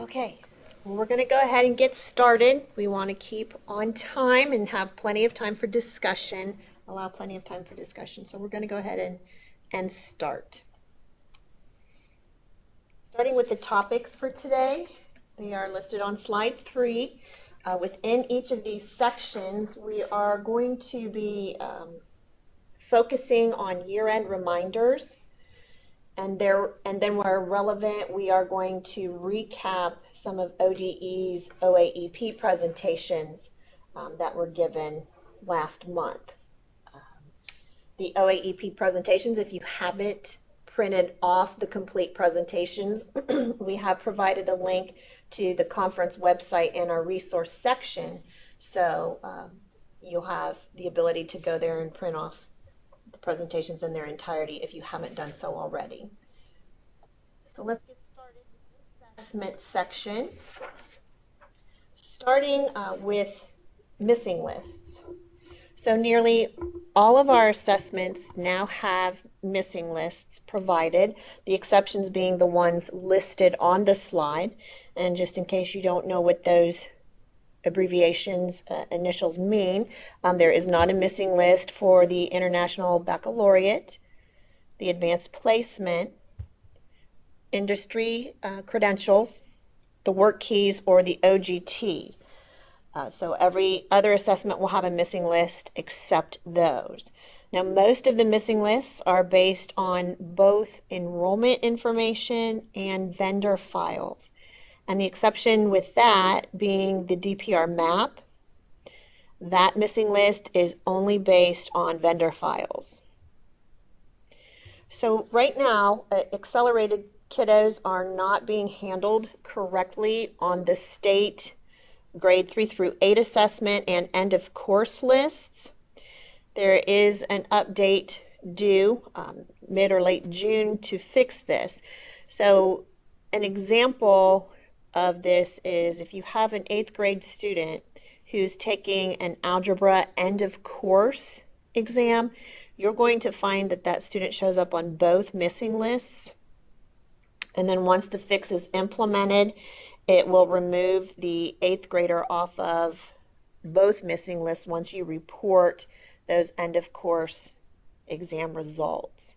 Okay, well, we're going to go ahead and get started. We want to keep on time and have plenty of time for discussion, allow plenty of time for discussion. So we're going to go ahead and start. Starting with the topics for today, they are listed on slide 3. Within each of these sections, we are going to be focusing on year-end reminders. And then where relevant, we are going to recap some of ODE's OAEP presentations that were given last month. The OAEP presentations, if you haven't printed off the complete presentations, we have provided a link to the conference website in our resource section, so you'll have the ability to go there and print off the presentations in their entirety if you haven't done so already. So let's get started with the assessment section, starting with missing lists. So nearly all of our assessments now have missing lists provided, the exceptions being the ones listed on the slide. And just in case you don't know what those abbreviations, initials mean, there is not a missing list for the International Baccalaureate, the Advanced Placement, Industry Credentials, the Work Keys, or the OGTs. So every other assessment will have a missing list except those. Now, most of the missing lists are based on both enrollment information and vendor files. And the exception with that being the DPR map, that missing list is only based on vendor files. So right now, accelerated kiddos are not being handled correctly on the state grade 3 through 8 assessment and end of course lists. There is an update due mid or late June to fix this. So an example of this is if you have an 8th grade student who's taking an algebra end of course exam, you're going to find that that student shows up on both missing lists. And then once the fix is implemented, it will remove the 8th grader off of both missing lists once you report those end of course exam results.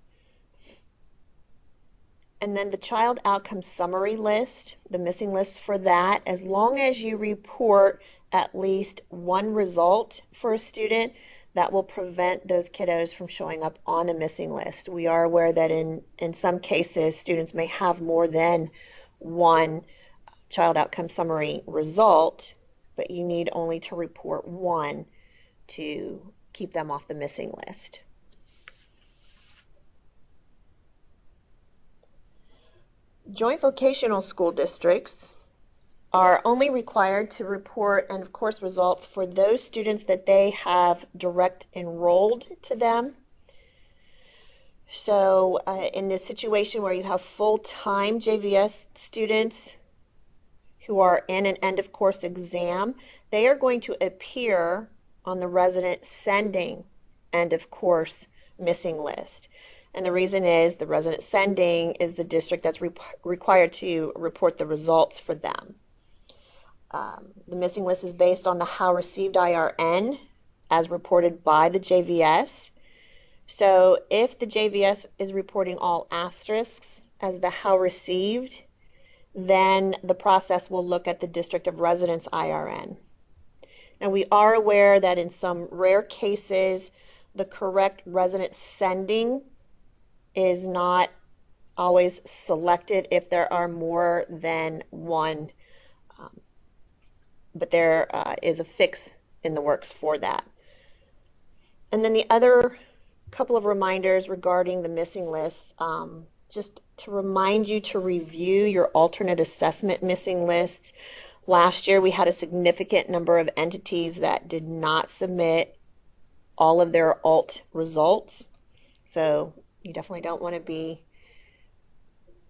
And then the child outcome summary list, the missing lists for that, as long as you report at least one result for a student, that will prevent those kiddos from showing up on a missing list. We are aware that in some cases, students may have more than one child outcome summary result, but you need only to report one to keep them off the missing list. Joint vocational school districts are only required to report end of course results for those students that they have direct enrolled to them. So in this situation where you have full-time JVS students who are in an end of course exam, they are going to appear on the resident sending end of course missing list. And the reason is the resident sending is the district that's required to report the results for them. The missing list is based on the How Received IRN as reported by the JVS. So if the JVS is reporting all asterisks as the How Received, then the process will look at the district of residence IRN. Now we are aware that in some rare cases, the correct resident sending is not always selected if there are more than one, but there is a fix in the works for that. And then the other couple of reminders regarding the missing lists, just to remind you to review your alternate assessment missing lists. Last year we had a significant number of entities that did not submit all of their alt results. So you definitely don't want to be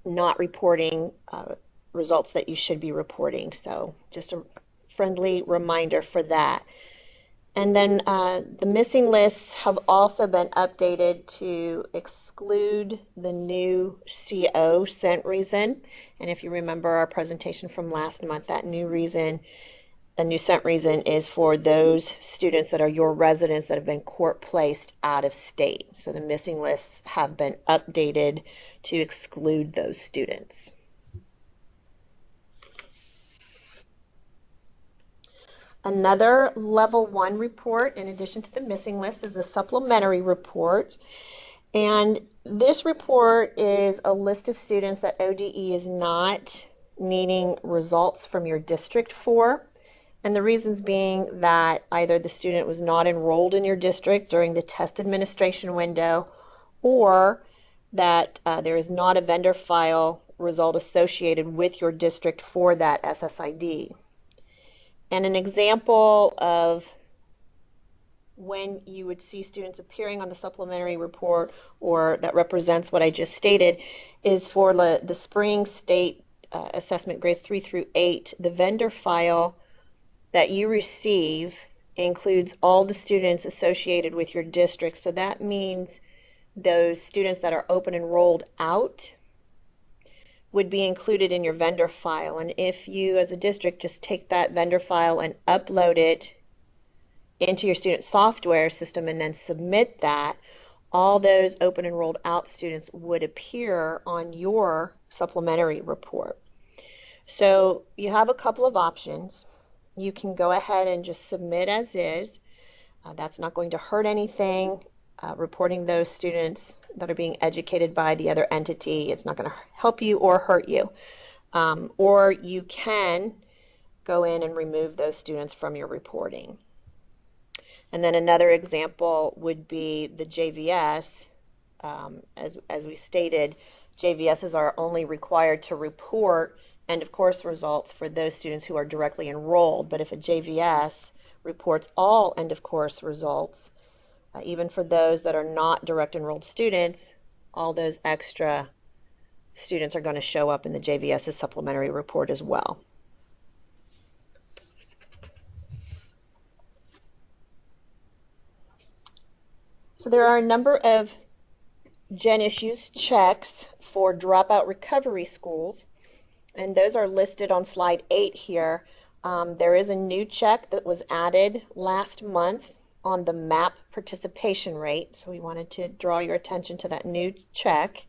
not reporting results that you should be reporting. So just a friendly reminder for that. And then the missing lists have also been updated to exclude the new CO sent reason. And if you remember our presentation from last month, that new reason, a new sent reason is for those students that are your residents that have been court placed out of state. So the missing lists have been updated to exclude those students. Another level 1 report, in addition to the missing list, is the supplementary report. And this report is a list of students that ODE is not needing results from your district for. And the reasons being that either the student was not enrolled in your district during the test administration window, or that there is not a vendor file result associated with your district for that SSID. And an example of when you would see students appearing on the supplementary report, or that represents what I just stated, is for the spring state assessment grades 3 through 8. The vendor file that you receive includes all the students associated with your district. So that means those students that are open enrolled out would be included in your vendor file. And if you as a district just take that vendor file and upload it into your student software system and then submit that, all those open enrolled out students would appear on your supplementary report. So you have a couple of options. You can go ahead and just submit as is. That's not going to hurt anything. Reporting those students that are being educated by the other entity, it's not going to help you or hurt you. Or you can go in and remove those students from your reporting. And then another example would be the JVS. As we stated, JVSs are only required to report end of course results for those students who are directly enrolled. But if a JVS reports all end of course results, even for those that are not direct enrolled students, all those extra students are going to show up in the JVS's supplementary report as well. So there are a number of Gen Issues checks for dropout recovery schools, and those are listed on slide 8 here. There is a new check that was added last month on the MAP participation rate, so we wanted to draw your attention to that new check.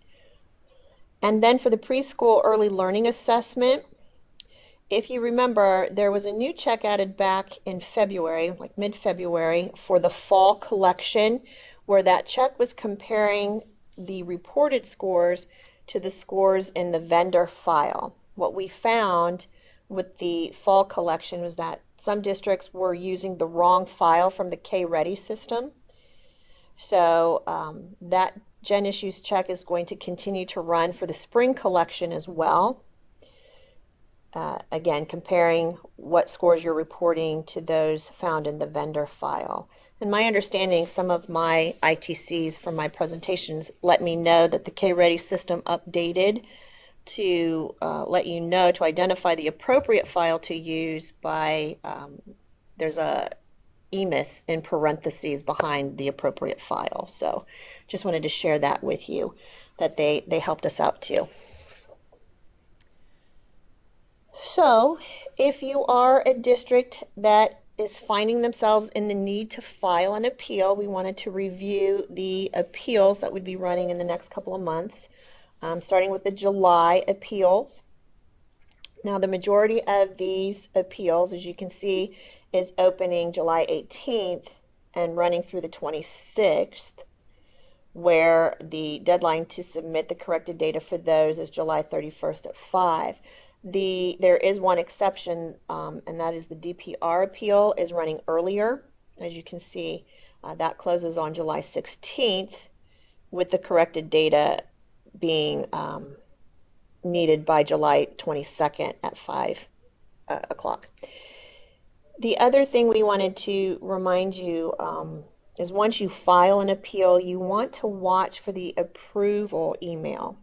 And then for the preschool early learning assessment, if you remember, there was a new check added back in February, like mid-February, for the fall collection, where that check was comparing the reported scores to the scores in the vendor file. What we found with the fall collection was that some districts were using the wrong file from the K-Ready system. So that Gen Issues check is going to continue to run for the spring collection as well. Again, comparing what scores you're reporting to those found in the vendor file. And my understanding, some of my ITCs from my presentations let me know that the K-Ready system updated to let you know to identify the appropriate file to use by, there's a EMIS in parentheses behind the appropriate file. So just wanted to share that with you, that they helped us out too. So if you are a district that is finding themselves in the need to file an appeal, we wanted to review the appeals that would be running in the next couple of months, starting with the July appeals. Now the majority of these appeals, as you can see, is opening July 18th and running through the 26th, where the deadline to submit the corrected data for those is July 31st at 5. There is one exception, and that is the DPR appeal is running earlier. As you can see, that closes on July 16th, with the corrected data being needed by July 22nd at 5 o'clock. The other thing we wanted to remind you is once you file an appeal, you want to watch for the approval email.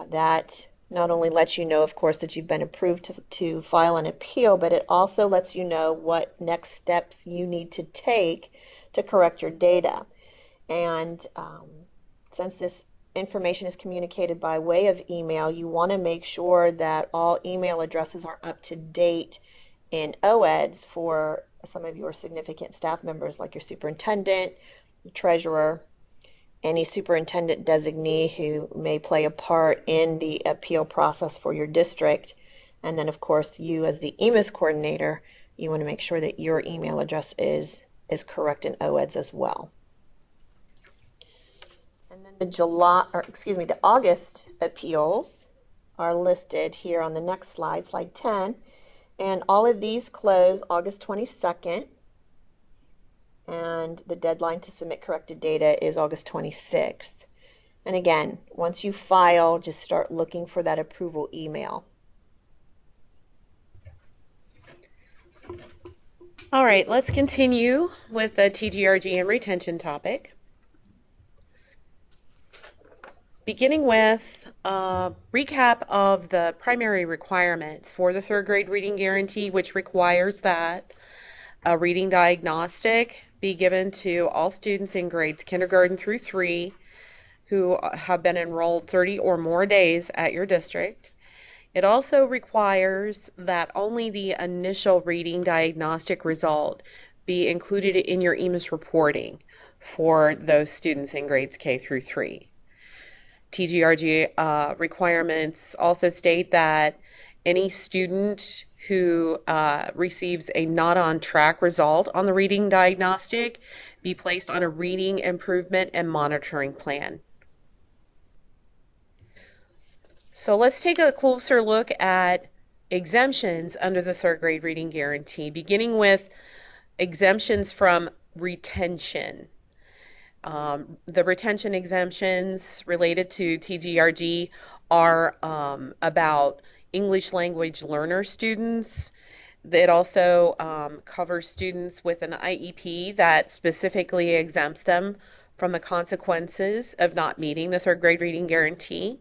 That not only lets you know, of course, that you've been approved to file an appeal, but it also lets you know what next steps you need to take to correct your data. And since this information is communicated by way of email, you want to make sure that all email addresses are up to date in OEDs for some of your significant staff members, like your superintendent, your treasurer, any superintendent designee who may play a part in the appeal process for your district. And then, of course, you as the EMIS coordinator, you want to make sure that your email address is correct in OEDs as well. And then the August appeals are listed here on the next slide, slide 10. And all of these close August 22nd. And the deadline to submit corrected data is August 26th. And again, once you file, just start looking for that approval email. All right, let's continue with the TGRG and retention topic. Beginning with a recap of the primary requirements for the third grade reading guarantee, which requires that a reading diagnostic be given to all students in grades kindergarten through 3 who have been enrolled 30 or more days at your district. It also requires that only the initial reading diagnostic result be included in your EMIS reporting for those students in grades K through 3. TGRG requirements also state that any student who receives a not on track result on the reading diagnostic be placed on a reading improvement and monitoring plan. So let's take a closer look at exemptions under the third grade reading guarantee, beginning with exemptions from retention. The retention exemptions related to TGRG are about English language learner students. It also covers students with an IEP that specifically exempts them from the consequences of not meeting the third grade reading guarantee.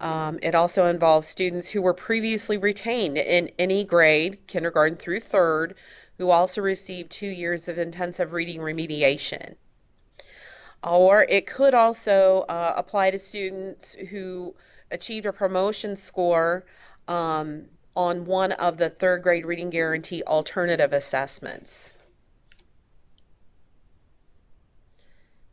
It also involves students who were previously retained in any grade, kindergarten through 3rd, who also received 2 years of intensive reading remediation. Or it could also apply to students who achieved a promotion score on one of the third grade reading guarantee alternative assessments.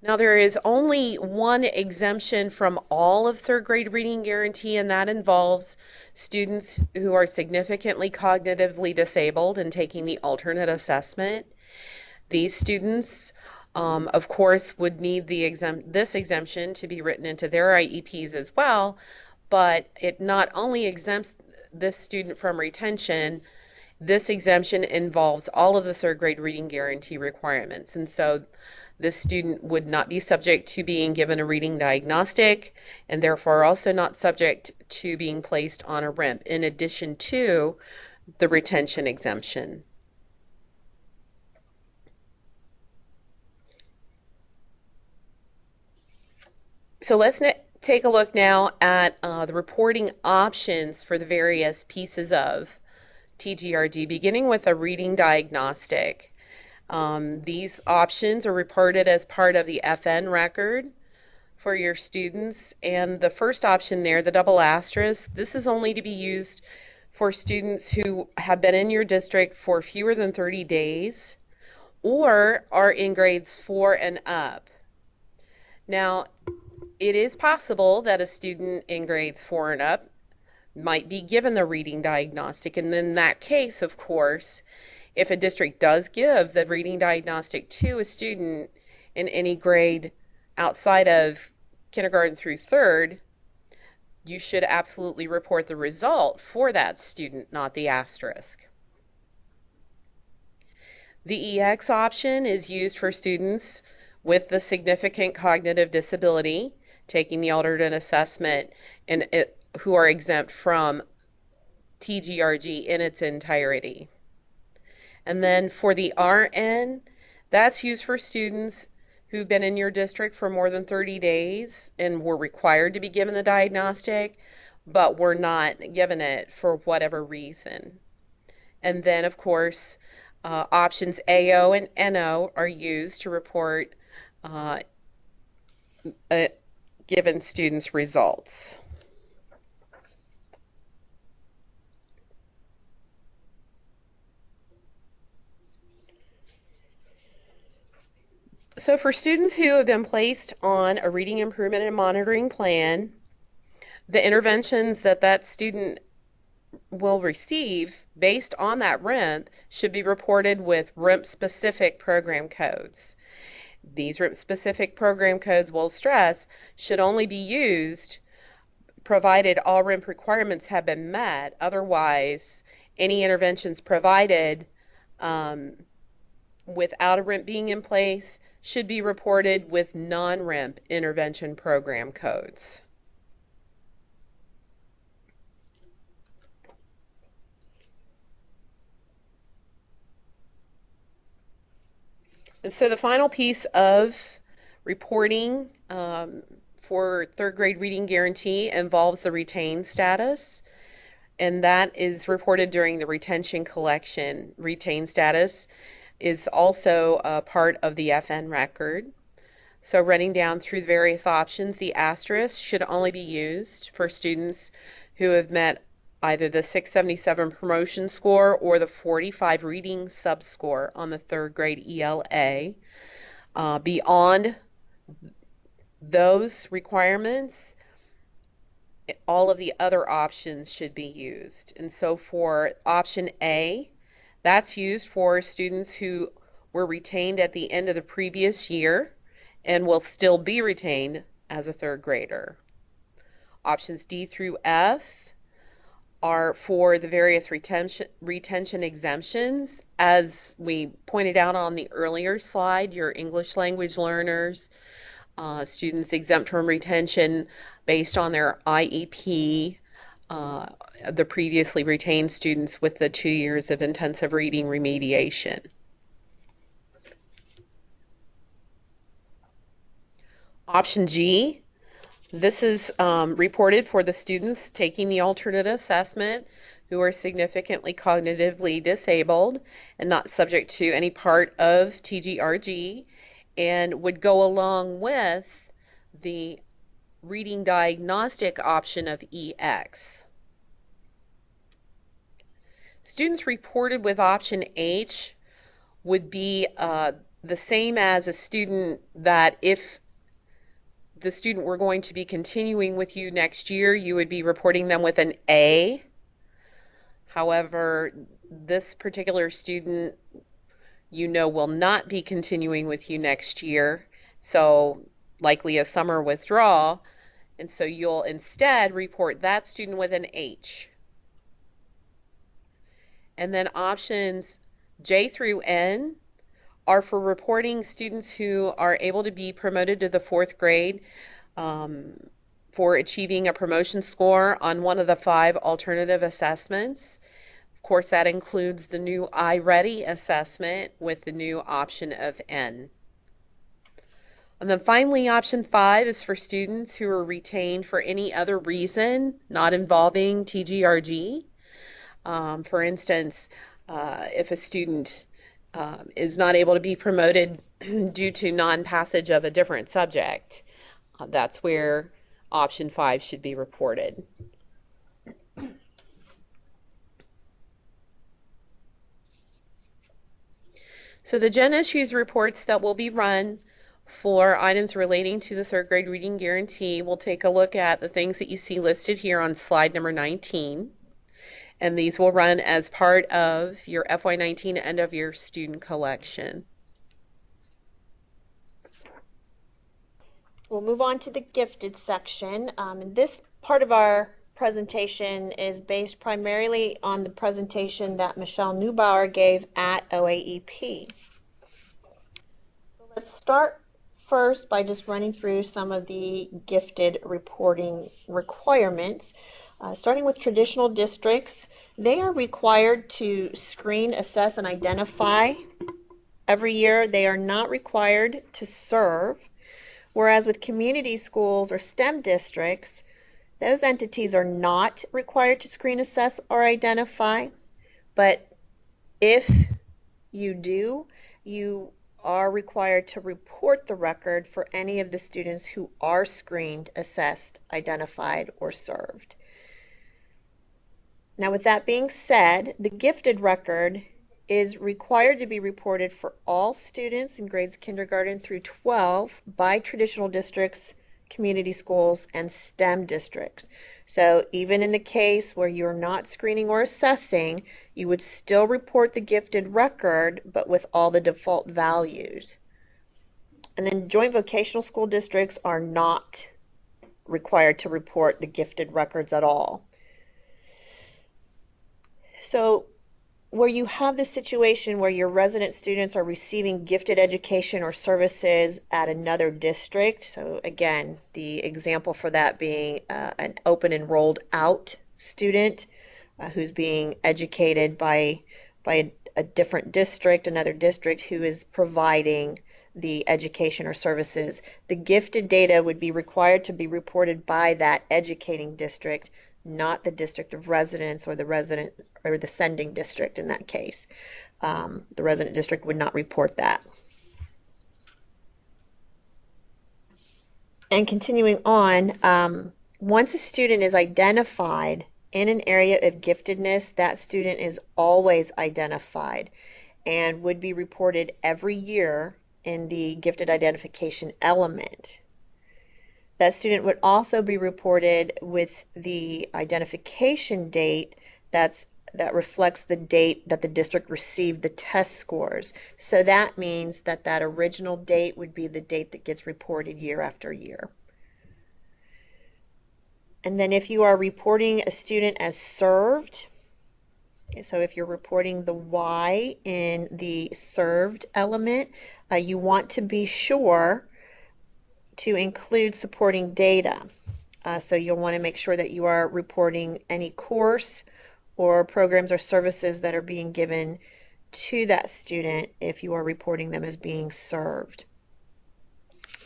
Now there is only one exemption from all of third grade reading guarantee, and that involves students who are significantly cognitively disabled and taking the alternate assessment. These students of course would need this exemption to be written into their IEPs as well, but it not only exempts this student from retention, this exemption involves all of the third grade reading guarantee requirements, and so this student would not be subject to being given a reading diagnostic and therefore also not subject to being placed on a RIMP in addition to the retention exemption. So let's take a look now at the reporting options for the various pieces of TGRG, beginning with a reading diagnostic. These options are reported as part of the FN record for your students, and the first option there, the double asterisk, this is only to be used for students who have been in your district for fewer than 30 days or are in grades 4 and up. Now, it is possible that a student in grades 4 and up might be given the reading diagnostic, and in that case, of course, if a district does give the reading diagnostic to a student in any grade outside of kindergarten through 3rd, you should absolutely report the result for that student, not the asterisk. The EX option is used for students with the significant cognitive disability taking the alternate assessment and who are exempt from TGRG in its entirety. And then for the RN, that's used for students who've been in your district for more than 30 days and were required to be given the diagnostic, but were not given it for whatever reason. And then, of course, options AO and NO are used to report a given student's results. So for students who have been placed on a reading improvement and monitoring plan, the interventions that that student will receive based on that RIMP should be reported with RIMP-specific program codes. These RIMP-specific program codes, we'll stress, should only be used provided all RIMP requirements have been met. Otherwise, any interventions provided without a RIMP being in place should be reported with non-RIMP intervention program codes. And so the final piece of reporting for third grade reading guarantee involves the retained status, and that is reported during the retention collection. Retained status is also a part of the FN record. So running down through the various options, the asterisk should only be used for students who have met either the 677 promotion score or the 45 reading subscore on the third grade ELA. Beyond those requirements, all of the other options should be used. And so for option A, that's used for students who were retained at the end of the previous year and will still be retained as a third grader. Options D through F are for the various retention exemptions. As we pointed out on the earlier slide, your English language learners, students exempt from retention based on their IEP, the previously retained students with the 2 years of intensive reading remediation. Option G, this is reported for the students taking the alternate assessment who are significantly cognitively disabled and not subject to any part of TGRG, and would go along with the reading diagnostic option of EX. Students reported with option H would be the same as a student that if the student were going to be continuing with you next year, you would be reporting them with an A. However, this particular student, you know, will not be continuing with you next year, so likely a summer withdrawal, and so you'll instead report that student with an H. And then options J through N are for reporting students who are able to be promoted to the 4th grade for achieving a promotion score on one of the 5 alternative assessments. Of course, that includes the new iReady assessment with the new option of N. And then finally, option 5 is for students who are retained for any other reason not involving TGRG. For instance, if a student is not able to be promoted due to non-passage of a different subject, that's where option 5 should be reported. So the Gen Issues reports that will be run for items relating to the 3rd grade reading guarantee, we'll take a look at the things that you see listed here on slide number 19. And these will run as part of your FY19 end of year student collection. We'll move on to the gifted section. This part of our presentation is based primarily on the presentation that Michelle Neubauer gave at OAEP. So let's start first by just running through some of the gifted reporting requirements. Starting with traditional districts, they are required to screen, assess, and identify every year. They are not required to serve. Whereas with community schools or STEM districts, Those entities are not required to screen, assess, or identify, but if you do, you are required to report the record for any of the students who are screened, assessed, identified, or served. Now, with that being said, the gifted record is required to be reported for all students in grades kindergarten through 12 by traditional districts, community schools, and STEM districts. So even in the case where you're not screening or assessing, you would still report the gifted record, but with all the default values. And then joint vocational school districts are not required to report the gifted records at all. So where you have this situation where your resident students are receiving gifted education or services at another district, so again, the example for that being an open enrolled out student who's being educated by a different district, another district who is providing the education or services, the gifted data would be required to be reported by that educating district, not the district of residence or the sending district in that case. The resident district would not report that. And continuing on, once a student is identified in an area of giftedness, that student is always identified and would be reported every year in the gifted identification element. That student would also be reported with the identification date that reflects the date that the district received the test scores. So that means that that original date would be the date that gets reported year after year. And then if you are reporting a student as served, so if you're reporting the Y in the served element, you want to be sure to include supporting data. So you'll want to make sure that you are reporting any course or programs or services that are being given to that student if you are reporting them as being served.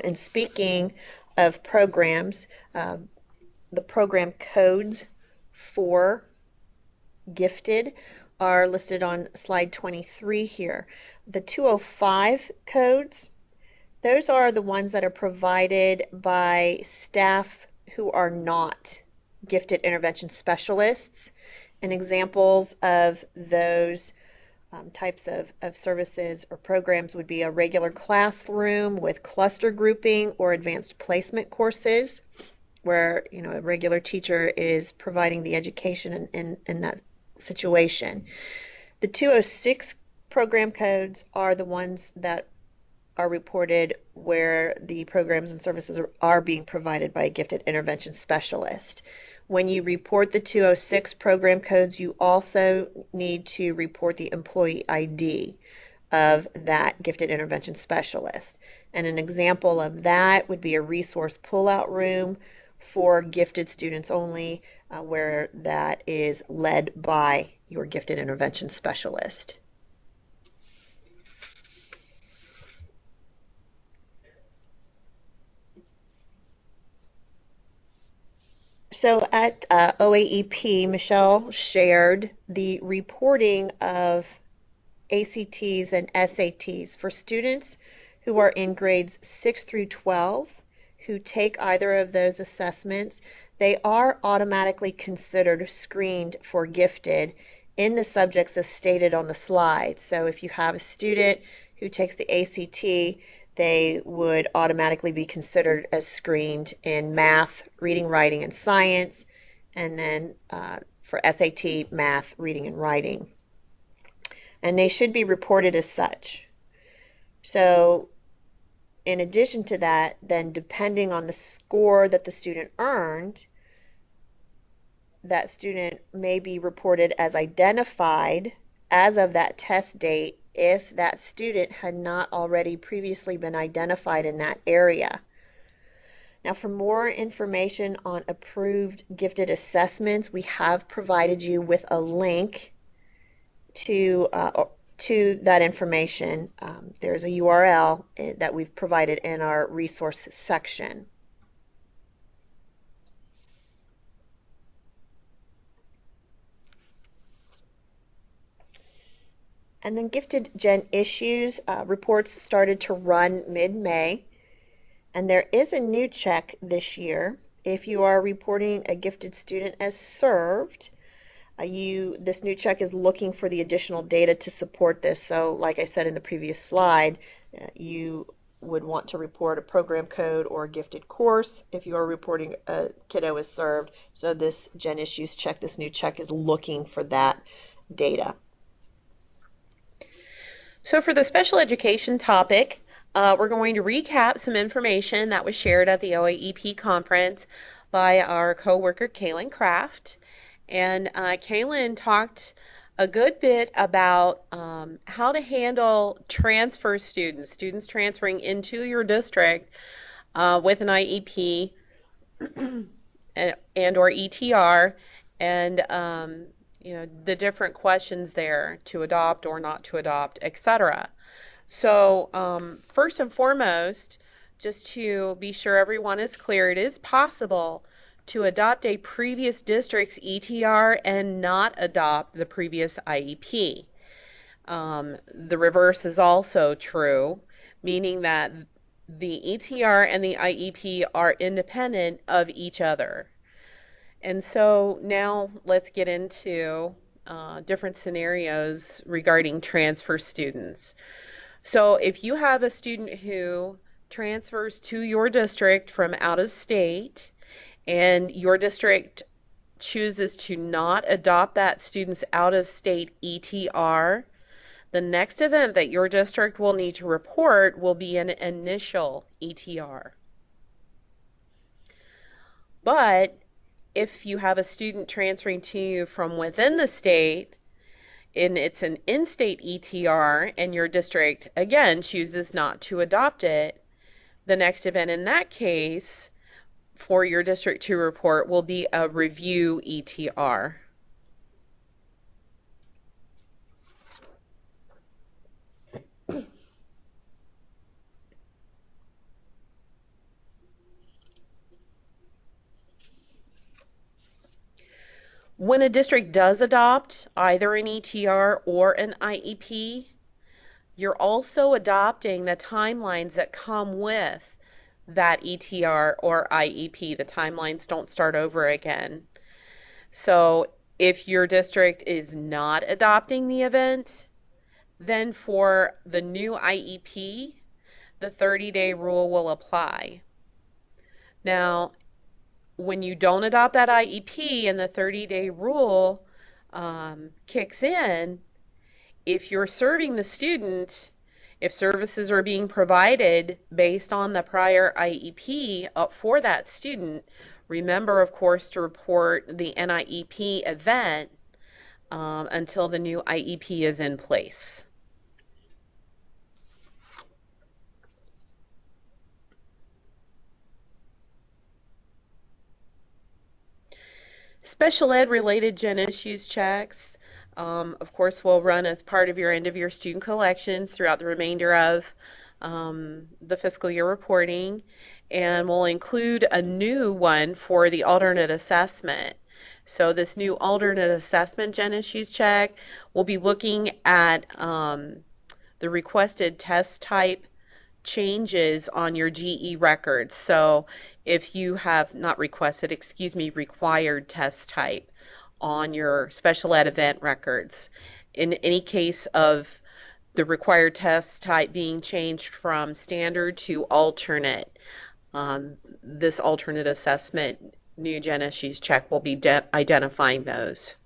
And speaking of programs, the program codes for gifted are listed on slide 23 here. The 205 codes, those are the ones that are provided by staff who are not gifted intervention specialists. And examples of those types of services or programs would be a regular classroom with cluster grouping or advanced placement courses where a regular teacher is providing the education in that situation. The 206 program codes are the ones that are reported where the programs and services are being provided by a gifted intervention specialist. When you report the 206 program codes, you also need to report the employee ID of that gifted intervention specialist. And an example of that would be a resource pullout room for gifted students only, where that is led by your gifted intervention specialist. So at OAEP, Michelle shared the reporting of ACTs and SATs for students who are in grades 6 through 12 who take either of those assessments. They are automatically considered screened for gifted in the subjects as stated on the slide. So if you have a student who takes the ACT, they would automatically be considered as screened in math, reading, writing, and science, and then for SAT, math, reading, and writing. And they should be reported as such. So in addition to that, then depending on the score that the student earned, that student may be reported as identified as of that test date if that student had not already previously been identified in that area. Now, for more information on approved gifted assessments, we have provided you with a link to that information. There's a URL that we've provided in our resource section. And then gifted gen issues reports started to run mid-May. And there is a new check this year. If you are reporting a gifted student as served, this new check is looking for the additional data to support this. So like I said in the previous slide, you would want to report a program code or a gifted course if you are reporting a kiddo as served. So this Gen Issues check, this new check, is looking for that data. So for the special education topic, we're going to recap some information that was shared at the OAEP conference by our coworker Kaylin Kraft. And Kaylin talked a good bit about how to handle transfer students transferring into your district with an IEP and or ETR, and the different questions there to adopt or not to adopt, etc. So first and foremost, just to be sure everyone is clear, it is possible to adopt a previous district's ETR and not adopt the previous IEP. The reverse is also true, meaning that the ETR and the IEP are independent of each other. And so now let's get into different scenarios regarding transfer students. So if you have a student who transfers to your district from out of state and your district chooses to not adopt that student's out of state ETR, the next event that your district will need to report will be an initial ETR. But if you have a student transferring to you from within the state and it's an in-state ETR and your district again chooses not to adopt it, the next event in that case for your district to report will be a review ETR. When a district does adopt either an ETR or an IEP, you're also adopting the timelines that come with that ETR or IEP. The timelines don't start over again. So if your district is not adopting the event, then for the new IEP, the 30-day rule will apply. Now, when you don't adopt that IEP and the 30-day rule kicks in, if you're serving the student, if services are being provided based on the prior IEP for that student, remember, of course, to report the NIEP event until the new IEP is in place. Special ed related Gen Issues checks, of course, will run as part of your end of year student collections throughout the remainder of the fiscal year reporting, and will include a new one for the alternate assessment. So this new alternate assessment Gen Issues check will be looking at the requested test type changes on your GE records. So if you have not requested, required test type on your special ed event records. In any case of the required test type being changed from standard to alternate, this alternate assessment new Gen Issues check will be identifying those.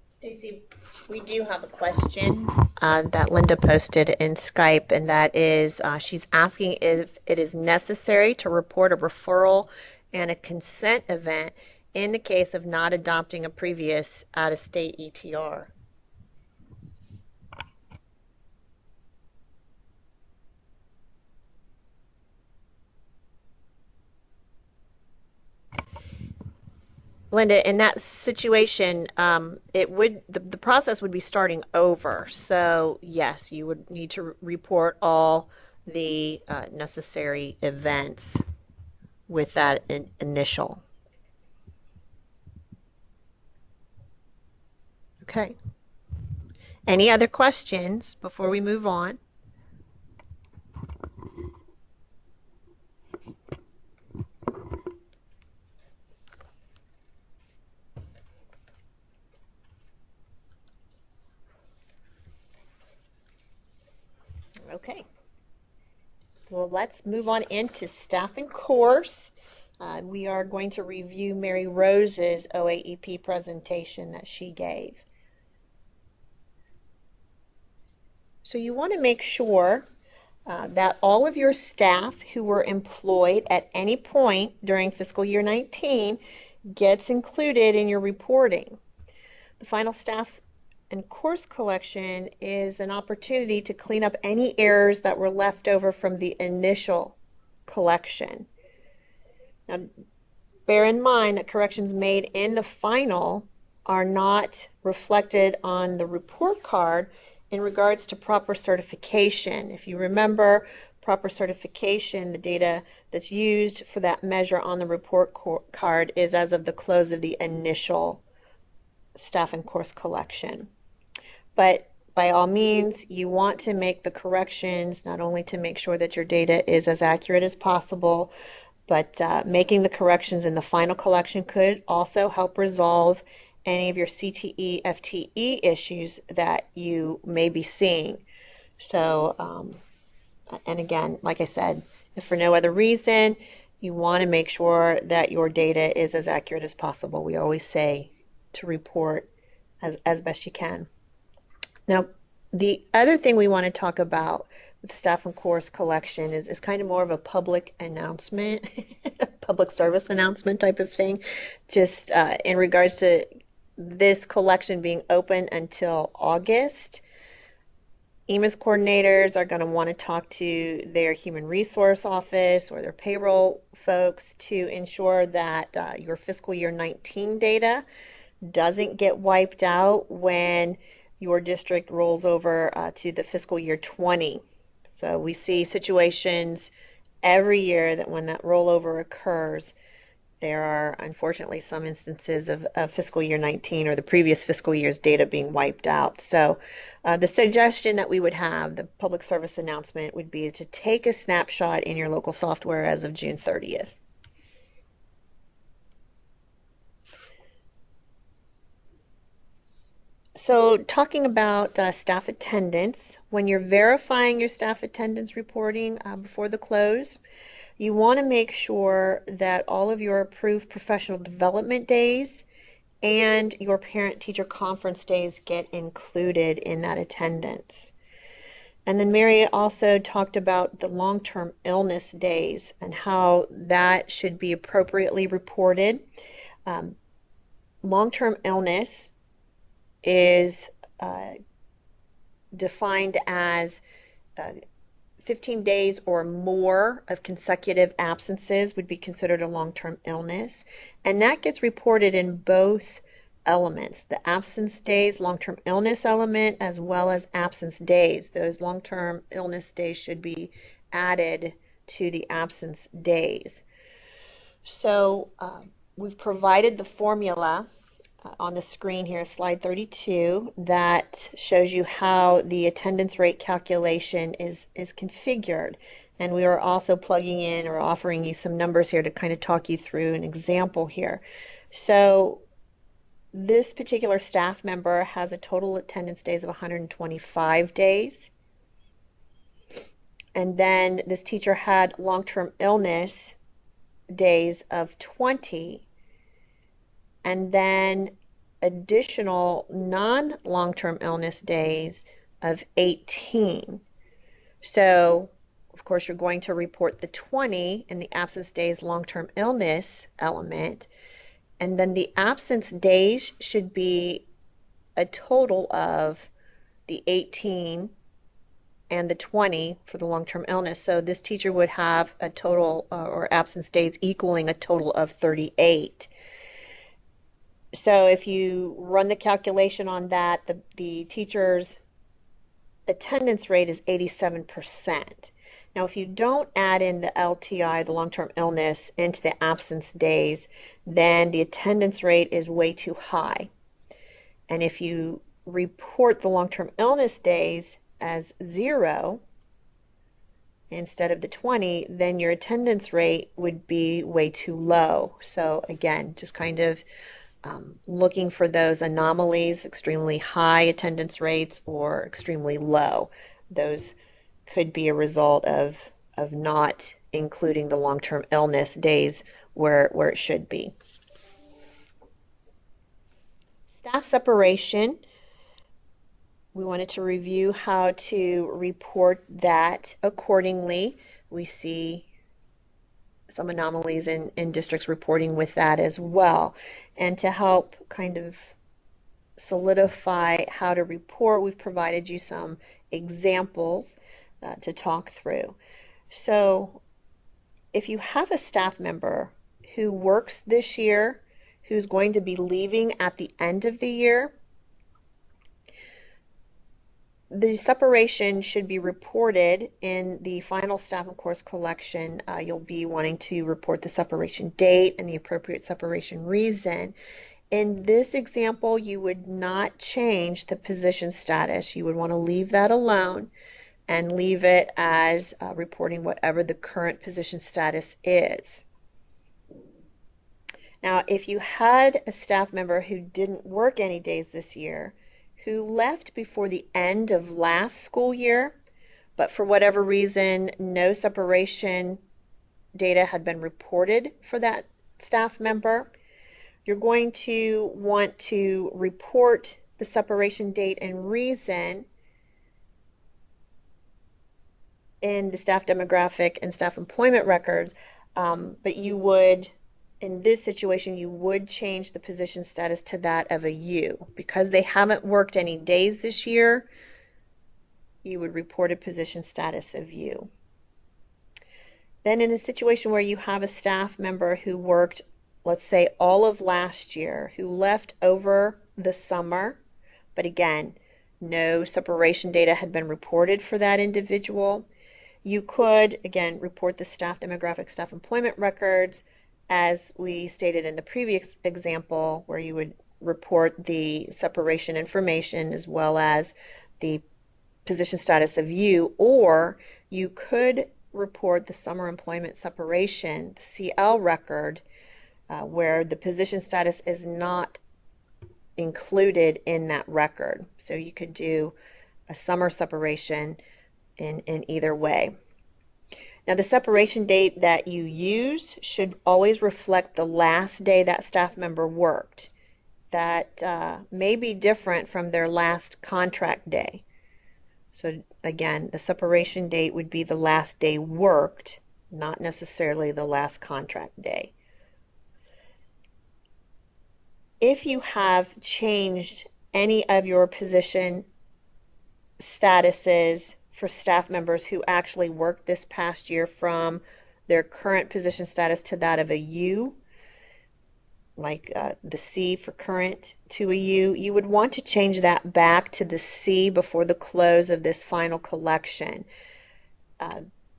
Stacy, we do have a question that Linda posted in Skype, and that is she's asking if it is necessary to report a referral and a consent event in the case of not adopting a previous out-of-state ETR. Linda, in that situation, the process would be starting over. So yes, you would need to report all the necessary events with that initial. Okay. Any other questions before we move on? Okay. Well, let's move on into staff and course. We are going to review Mary Rose's OAEP presentation that she gave. So you want to make sure that all of your staff who were employed at any point during fiscal year 19 gets included in your reporting. The final staff and course collection is an opportunity to clean up any errors that were left over from the initial collection. Now, bear in mind that corrections made in the final are not reflected on the report card in regards to proper certification. If you remember, proper certification, the data that's used for that measure on the report card is as of the close of the initial staff and course collection. But by all means, you want to make the corrections not only to make sure that your data is as accurate as possible, but making the corrections in the final collection could also help resolve any of your CTE, FTE issues that you may be seeing. So, and again, like I said, if for no other reason, you want to make sure that your data is as accurate as possible. We always say to report as best you can. Now, the other thing we want to talk about with staff and course collection is kind of more of a public announcement, public service announcement type of thing, just in regards to this collection being open until August. EMIS coordinators are going to want to talk to their human resource office or their payroll folks to ensure that your fiscal year 19 data doesn't get wiped out when your district rolls over to the fiscal year 20. So we see situations every year that when that rollover occurs, there are unfortunately some instances of fiscal year 19 or the previous fiscal year's data being wiped out. So the suggestion that we would have, the public service announcement, would be to take a snapshot in your local software as of June 30th. So talking about staff attendance, when you're verifying your staff attendance reporting before the close, you want to make sure that all of your approved professional development days and your parent-teacher conference days get included in that attendance. And then Mary also talked about the long-term illness days and how that should be appropriately reported. Long-term illness is defined as 15 days or more of consecutive absences would be considered a long-term illness, and that gets reported in both elements, the absence days, long-term illness element, as well as absence days. Those long-term illness days should be added to the absence days. So we've provided the formula on the screen here, slide 32, that shows you how the attendance rate calculation is configured. And we are also plugging in or offering you some numbers here to kind of talk you through an example here. So this particular staff member has a total attendance days of 125 days. And then this teacher had long-term illness days of 20. And then additional non-long-term illness days of 18. So, of course, you're going to report the 20 in the absence days long-term illness element, and then the absence days should be a total of the 18 and the 20 for the long-term illness. So this teacher would have a total or absence days equaling a total of 38. So if you run the calculation on that, the teacher's attendance rate is 87%. Now, if you don't add in the LTI, the long-term illness, into the absence days, then the attendance rate is way too high. And if you report the long-term illness days as 0 instead of the 20, then your attendance rate would be way too low. So again, just kind of looking for those anomalies, extremely high attendance rates or extremely low. Those could be a result of not including the long-term illness days where it should be. Staff separation. We wanted to review how to report that accordingly. We see some anomalies in districts reporting with that as well. And to help kind of solidify how to report, we've provided you some examples to talk through. So if you have a staff member who works this year, who's going to be leaving at the end of the year, the separation should be reported in the final staff and course collection. You'll be wanting to report the separation date and the appropriate separation reason. In this example, you would not change the position status. You would want to leave that alone and leave it as reporting whatever the current position status is. Now, if you had a staff member who didn't work any days this year, who left before the end of last school year, but for whatever reason, no separation data had been reported for that staff member, you're going to want to report the separation date and reason in the staff demographic and staff employment records, but you would, in this situation, you would change the position status to that of a U. Because they haven't worked any days this year, you would report a position status of U. Then in a situation where you have a staff member who worked, let's say, all of last year, who left over the summer, but again, no separation data had been reported for that individual, you could, again, report the staff demographic, staff employment records, as we stated in the previous example, where you would report the separation information as well as the position status of U, or you could report the summer employment separation, the CL record, where the position status is not included in that record. So you could do a summer separation in either way. Now, the separation date that you use should always reflect the last day that staff member worked. That may be different from their last contract day. So again, the separation date would be the last day worked, not necessarily the last contract day. If you have changed any of your position statuses for staff members who actually worked this past year from their current position status to that of a U, like the C for current to a U, you would want to change that back to the C before the close of this final collection.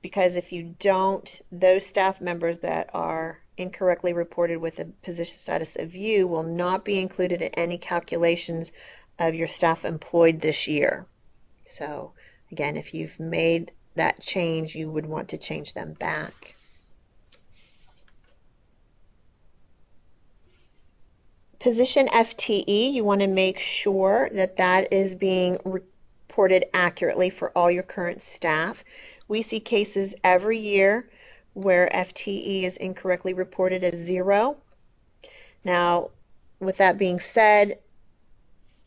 Because if you don't, those staff members that are incorrectly reported with a position status of U will not be included in any calculations of your staff employed this year. So again, if you've made that change, you would want to change them back. Position FTE, you want to make sure that that is being reported accurately for all your current staff. We see cases every year where FTE is incorrectly reported as 0. Now, with that being said,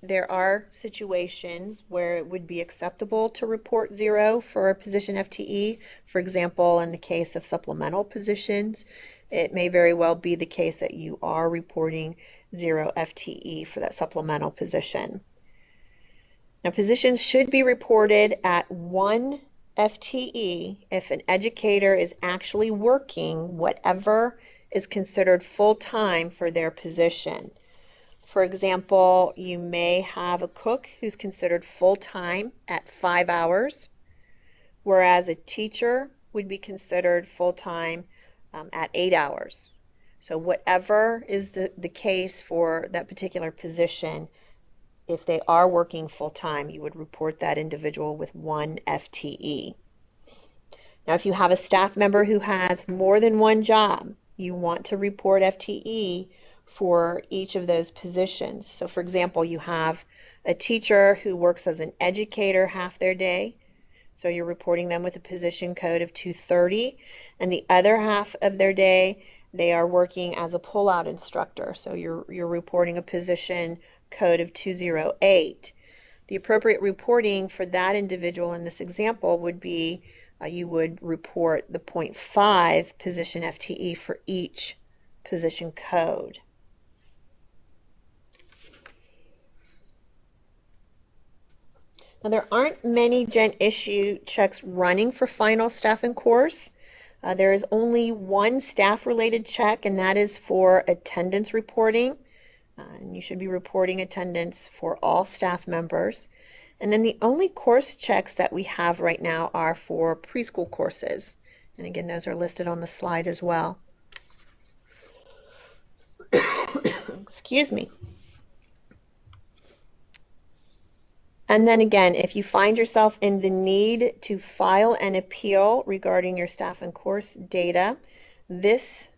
there are situations where it would be acceptable to report 0 for a position FTE. For example, in the case of supplemental positions, it may very well be the case that you are reporting 0 FTE for that supplemental position. Now, positions should be reported at 1 FTE if an educator is actually working whatever is considered full-time for their position. For example, you may have a cook who's considered full-time at 5 hours, whereas a teacher would be considered full-time at 8 hours. So whatever is the case for that particular position, if they are working full-time, you would report that individual with 1 FTE. Now, if you have a staff member who has more than one job, you want to report FTE for each of those positions. So, for example, you have a teacher who works as an educator half their day, so you're reporting them with a position code of 230, and the other half of their day they are working as a pull-out instructor, so you're reporting a position code of 208. The appropriate reporting for that individual in this example would be you would report the 0.5 position FTE for each position code. Now, there aren't many Gen issue checks running for final staff and course. There is only one staff-related check, and that is for attendance reporting. And you should be reporting attendance for all staff members. And then the only course checks that we have right now are for preschool courses. And again, those are listed on the slide as well. Excuse me. And then again, if you find yourself in the need to file an appeal regarding your staff and course data, this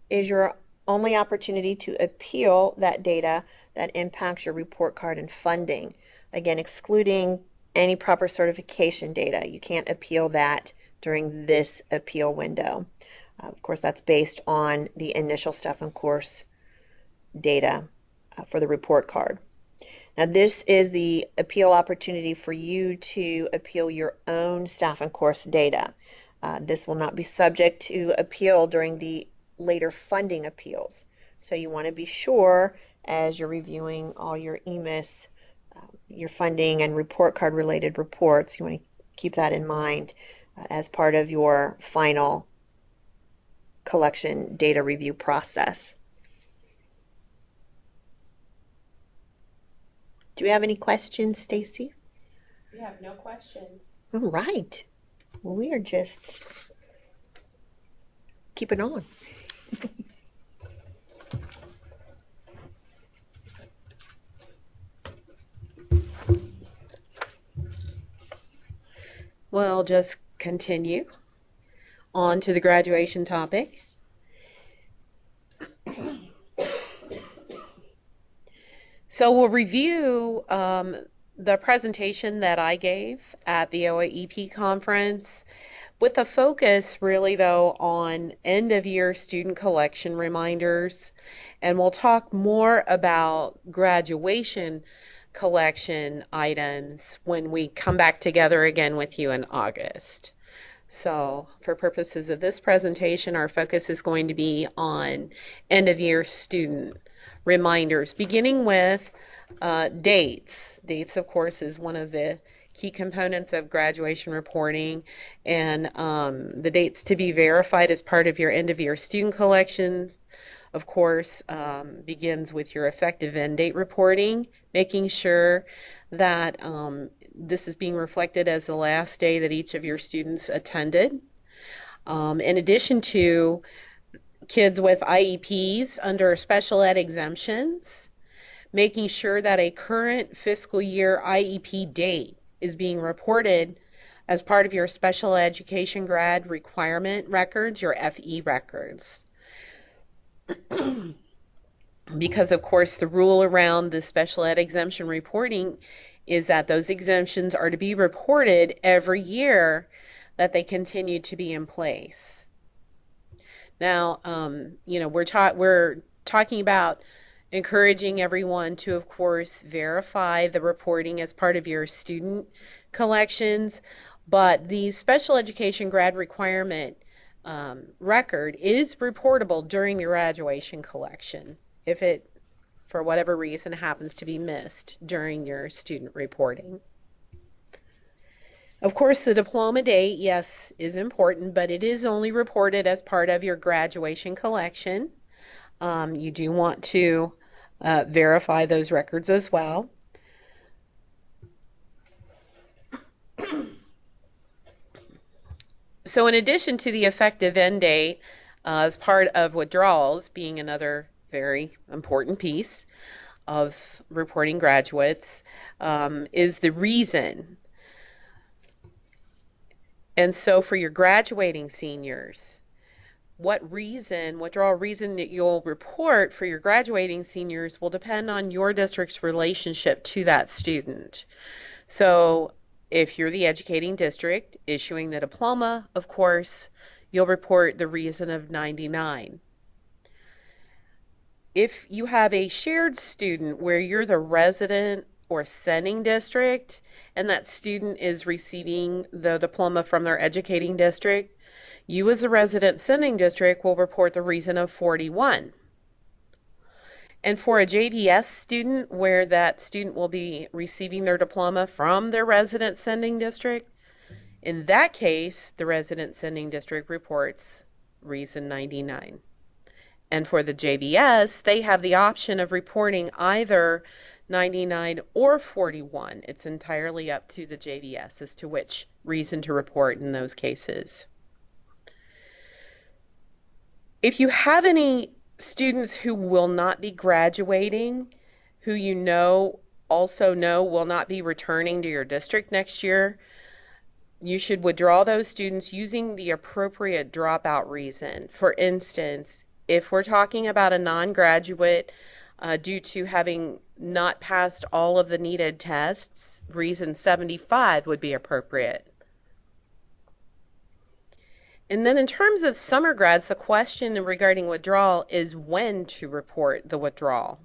is your only opportunity to appeal that data that impacts your report card and funding. Again, excluding any proper certification data. You can't appeal that during this appeal window. Of course, that's based on the initial staff and course data for the report card. Now, this is the appeal opportunity for you to appeal your own staff and course data. This will not be subject to appeal during the later funding appeals. So you want to be sure as you're reviewing all your EMIS, your funding and report card related reports, you want to keep that in mind as part of your final collection data review process. Do we have any questions, Stacy? We have no questions. All right. Well, we are just keeping on. We'll just continue on to the graduation topic. So we'll review the presentation that I gave at the OAEP conference with a focus really though on end of year student collection reminders, and we'll talk more about graduation collection items when we come back together again with you in August. So for purposes of this presentation, our focus is going to be on end of year student reminders, beginning with dates. Dates, of course, is one of the key components of graduation reporting, and the dates to be verified as part of your end of year student collections, of course, begins with your effective end date reporting, making sure that this is being reflected as the last day that each of your students attended. In addition to kids with IEPs under special ed exemptions, making sure that a current fiscal year IEP date is being reported as part of your special education grad requirement records, your FE records. Because of course the rule around the special ed exemption reporting is that those exemptions are to be reported every year that they continue to be in place. Now, we're talking about encouraging everyone to, of course, verify the reporting as part of your student collections, but the special education grad requirement record is reportable during your graduation collection if it, for whatever reason, happens to be missed during your student reporting. Of course, the diploma date, yes, is important, but it is only reported as part of your graduation collection. You do want to verify those records as well. So in addition to the effective end date, as part of withdrawals being another very important piece, of reporting graduates is the reason. And so for your graduating seniors, what withdrawal reason that you'll report for your graduating seniors will depend on your district's relationship to that student. So if you're the educating district issuing the diploma, of course, you'll report the reason of 99. If you have a shared student where you're the resident or sending district and that student is receiving the diploma from their educating district, you as the resident sending district will report the reason of 41. And for a JVS student where that student will be receiving their diploma from their resident sending district, in that case, the resident sending district reports reason 99. And for the JVS, they have the option of reporting either 99 or 41. It's entirely up to the JVS as to which reason to report in those cases. If you have any students who will not be graduating, who you also know will not be returning to your district next year, you should withdraw those students using the appropriate dropout reason. For instance, if we're talking about a non-graduate due to having not passed all of the needed tests, reason 75 would be appropriate. And then in terms of summer grads, the question regarding withdrawal is when to report the withdrawal.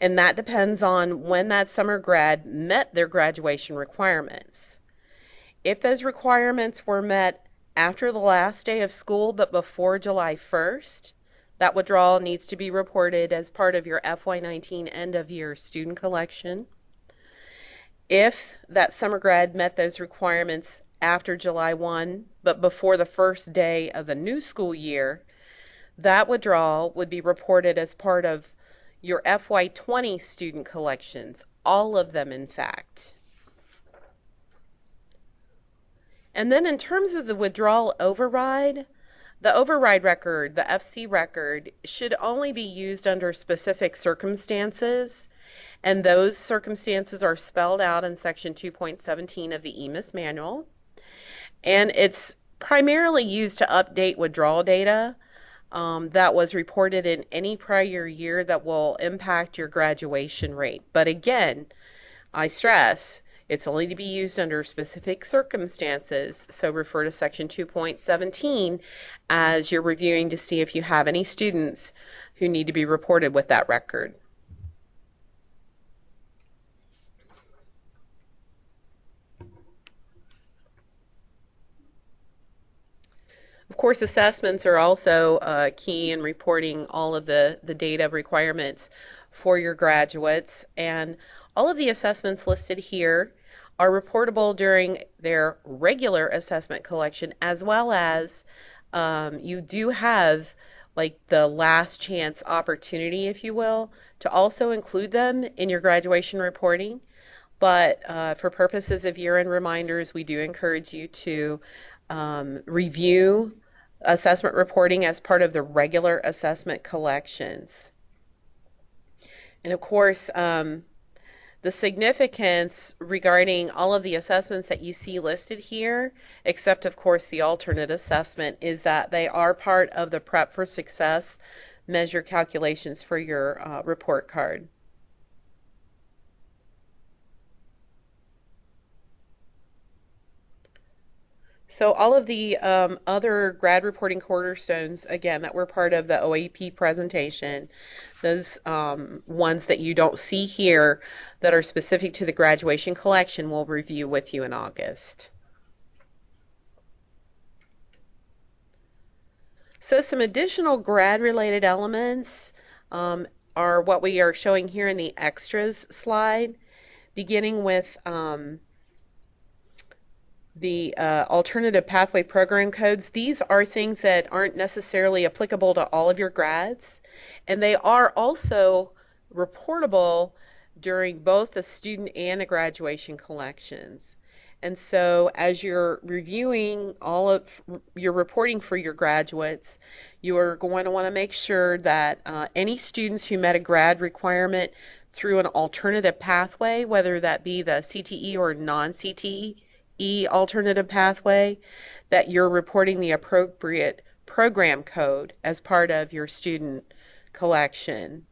And that depends on when that summer grad met their graduation requirements. If those requirements were met after the last day of school but before July 1st, that withdrawal needs to be reported as part of your FY19 end-of-year student collection. If that summer grad met those requirements after July 1 but before the first day of the new school year, that withdrawal would be reported as part of your FY20 student collections, all of them in fact. And then in terms of the withdrawal override, the override record, the FC record, should only be used under specific circumstances, and those circumstances are spelled out in section 2.17 of the EMIS manual. And it's primarily used to update withdrawal data that was reported in any prior year that will impact your graduation rate. But again, I stress, it's only to be used under specific circumstances, so refer to section 2.17 as you're reviewing to see if you have any students who need to be reported with that record. Of course, assessments are also key in reporting all of the data requirements for your graduates, and all of the assessments listed here are reportable during their regular assessment collection, as well as you do have like the last chance opportunity, if you will, to also include them in your graduation reporting. But for purposes of year-end reminders, we do encourage you to review assessment reporting as part of the regular assessment collections. And of course, the significance regarding all of the assessments that you see listed here, except of course the alternate assessment, is that they are part of the Prep for Success measure calculations for your report card. So all of the other grad reporting cornerstones, again, that were part of the OAP presentation, those ones that you don't see here that are specific to the graduation collection, we'll review with you in August. So some additional grad-related elements are what we are showing here in the extras slide, beginning with the alternative pathway program codes. These are things that aren't necessarily applicable to all of your grads, and they are also reportable during both the student and the graduation collections. And so as you're reviewing all of your reporting for your graduates, you are going to want to make sure that any students who met a grad requirement through an alternative pathway, whether that be the CTE or non-CTE alternative pathway, that you're reporting the appropriate program code as part of your student collection.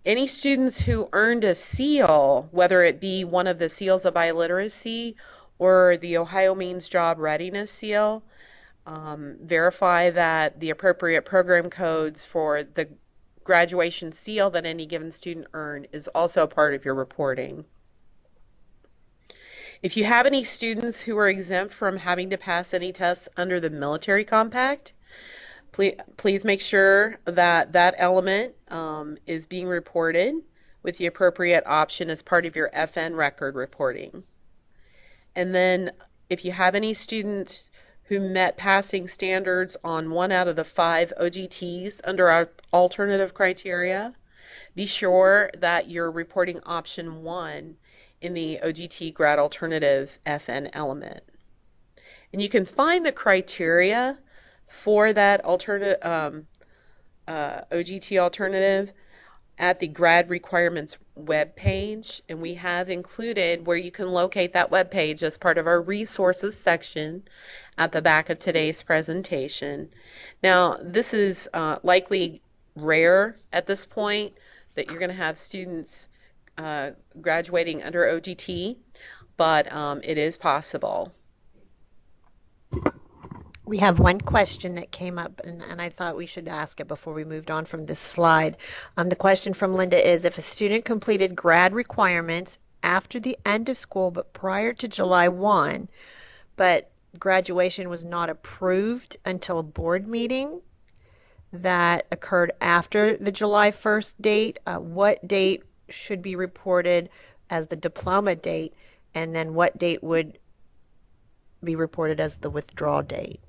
Any students who earned a seal, whether it be one of the seals of biliteracy or the Ohio Means Job Readiness seal, verify that the appropriate program codes for the graduation seal that any given student earned is also a part of your reporting. If you have any students who are exempt from having to pass any tests under the military compact, please make sure that that element is being reported with the appropriate option as part of your FN record reporting. And then if you have any students who met passing standards on 1 out of the 5 OGTs under our alternative criteria, be sure that you're reporting option 1 in the OGT grad alternative FN element. And you can find the criteria for that OGT alternative at the grad requirements web page, and we have included where you can locate that web page as part of our resources section at the back of today's presentation. Now, this is likely rare at this point that you're going to have students graduating under OGT, but it is possible. We have one question that came up, and I thought we should ask it before we moved on from this slide. The question from Linda is, if a student completed grad requirements after the end of school but prior to July 1, but graduation was not approved until a board meeting that occurred after the July 1st date, what date should be reported as the diploma date, and then what date would be reported as the withdrawal date?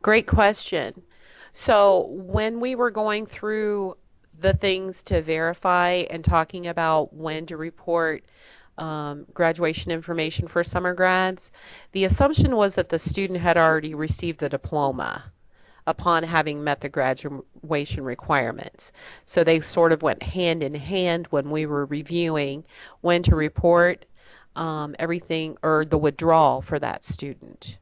Great question. So when we were going through the things to verify and talking about when to report graduation information for summer grads, the assumption was that the student had already received the diploma upon having met the graduation requirements. So they sort of went hand in hand when we were reviewing when to report everything, or the withdrawal for that student.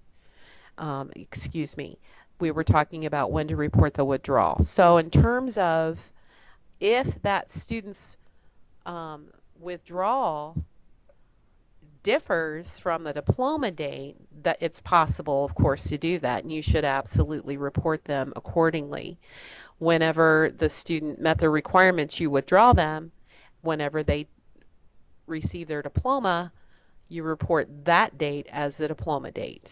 Excuse me. We were talking about when to report the withdrawal. So in terms of if that student's withdrawal differs from the diploma date, that it's possible, of course, to do that, and you should absolutely report them accordingly. Whenever the student met the requirements, you withdraw them. Whenever they receive their diploma, you report that date as the diploma date.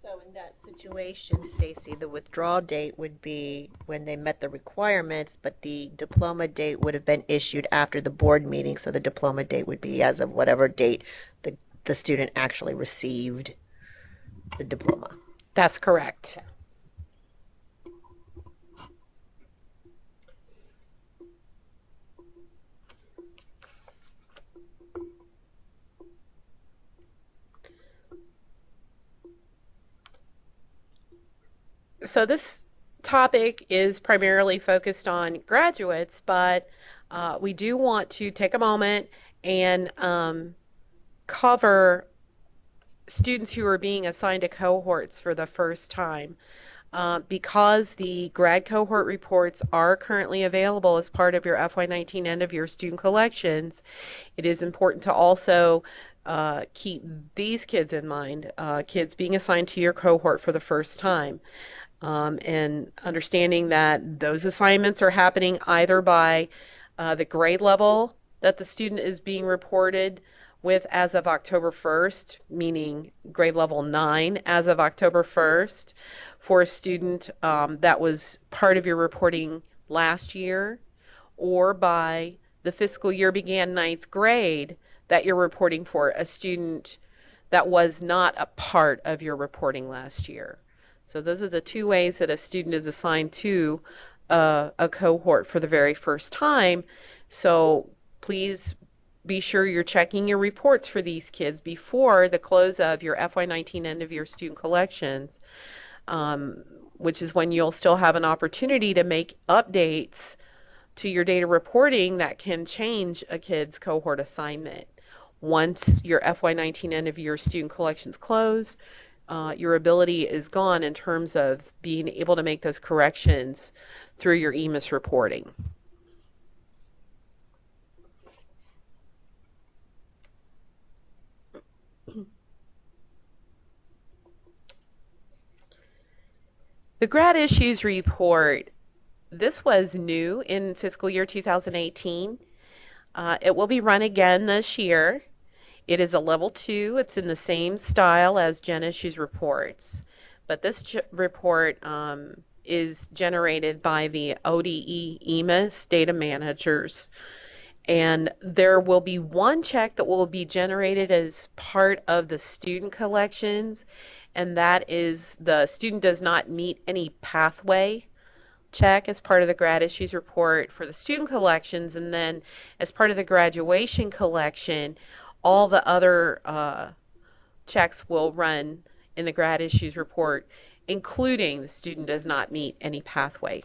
So in that situation, Stacy, the withdrawal date would be when they met the requirements, but the diploma date would have been issued after the board meeting, so the diploma date would be as of whatever date the student actually received the diploma. That's correct. Okay. So this topic is primarily focused on graduates, but we do want to take a moment and cover students who are being assigned to cohorts for the first time. Because the grad cohort reports are currently available as part of your FY19 end of year student collections, it is important to also keep these kids in mind, kids being assigned to your cohort for the first time. And understanding that those assignments are happening either by the grade level that the student is being reported with as of October 1st, meaning grade level 9 as of October 1st, for a student that was part of your reporting last year, or by the fiscal year began 9th grade that you're reporting for a student that was not a part of your reporting last year. So those are the two ways that a student is assigned to a cohort for the very first time. So please be sure you're checking your reports for these kids before the close of your FY19 end of year student collections, which is when you'll still have an opportunity to make updates to your data reporting that can change a kid's cohort assignment. Once your FY19 end of year student collections close, your ability is gone in terms of being able to make those corrections through your EMIS reporting. The grad issues report, this was new in fiscal year 2018. It will be run again this year. It is a level 2. It's in the same style as Gen Issues reports. But this report is generated by the ODE EMIS data managers. And there will be one check that will be generated as part of the student collections, and that is the student does not meet any pathway check as part of the grad issues report for the student collections, and then as part of the graduation collection, all the other checks will run in the grad issues report, including the student does not meet any pathway.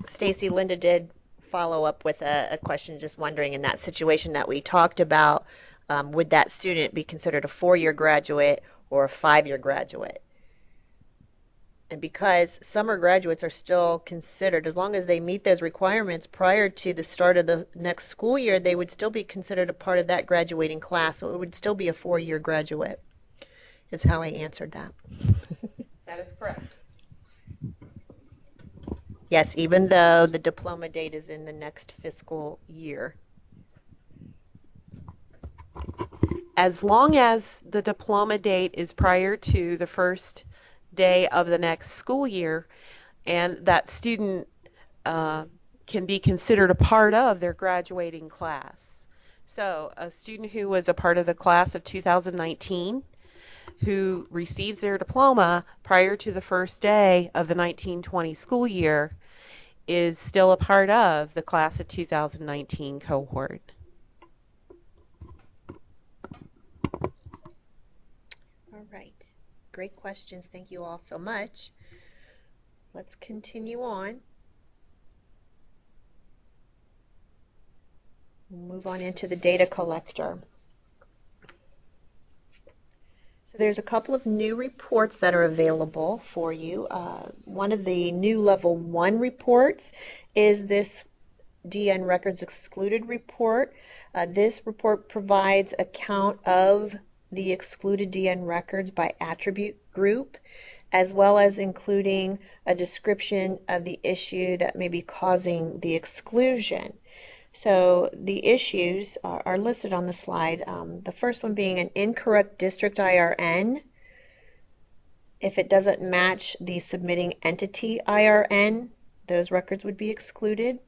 Stacy, Linda did follow up with a question, just wondering, in that situation that we talked about, would that student be considered a 4-year graduate or a 5-year graduate? And because summer graduates are still considered, as long as they meet those requirements prior to the start of the next school year, they would still be considered a part of that graduating class. So it would still be a 4-year graduate, is how I answered that. That is correct. Yes, even though the diploma date is in the next fiscal year. As long as the diploma date is prior to the first day of the next school year, and that student can be considered a part of their graduating class. So a student who was a part of the class of 2019 who receives their diploma prior to the first day of the 1920 school year is still a part of the class of 2019 cohort. All right. Great questions. Thank you all so much. Let's continue on. We'll move on into the data collector. So there's a couple of new reports that are available for you. One of the new level 1 reports is this DN Records Excluded report. This report provides a count of the excluded DN records by attribute group, as well as including a description of the issue that may be causing the exclusion. So the issues are listed on the slide. The first one being an incorrect district IRN. If it doesn't match the submitting entity IRN, those records would be excluded.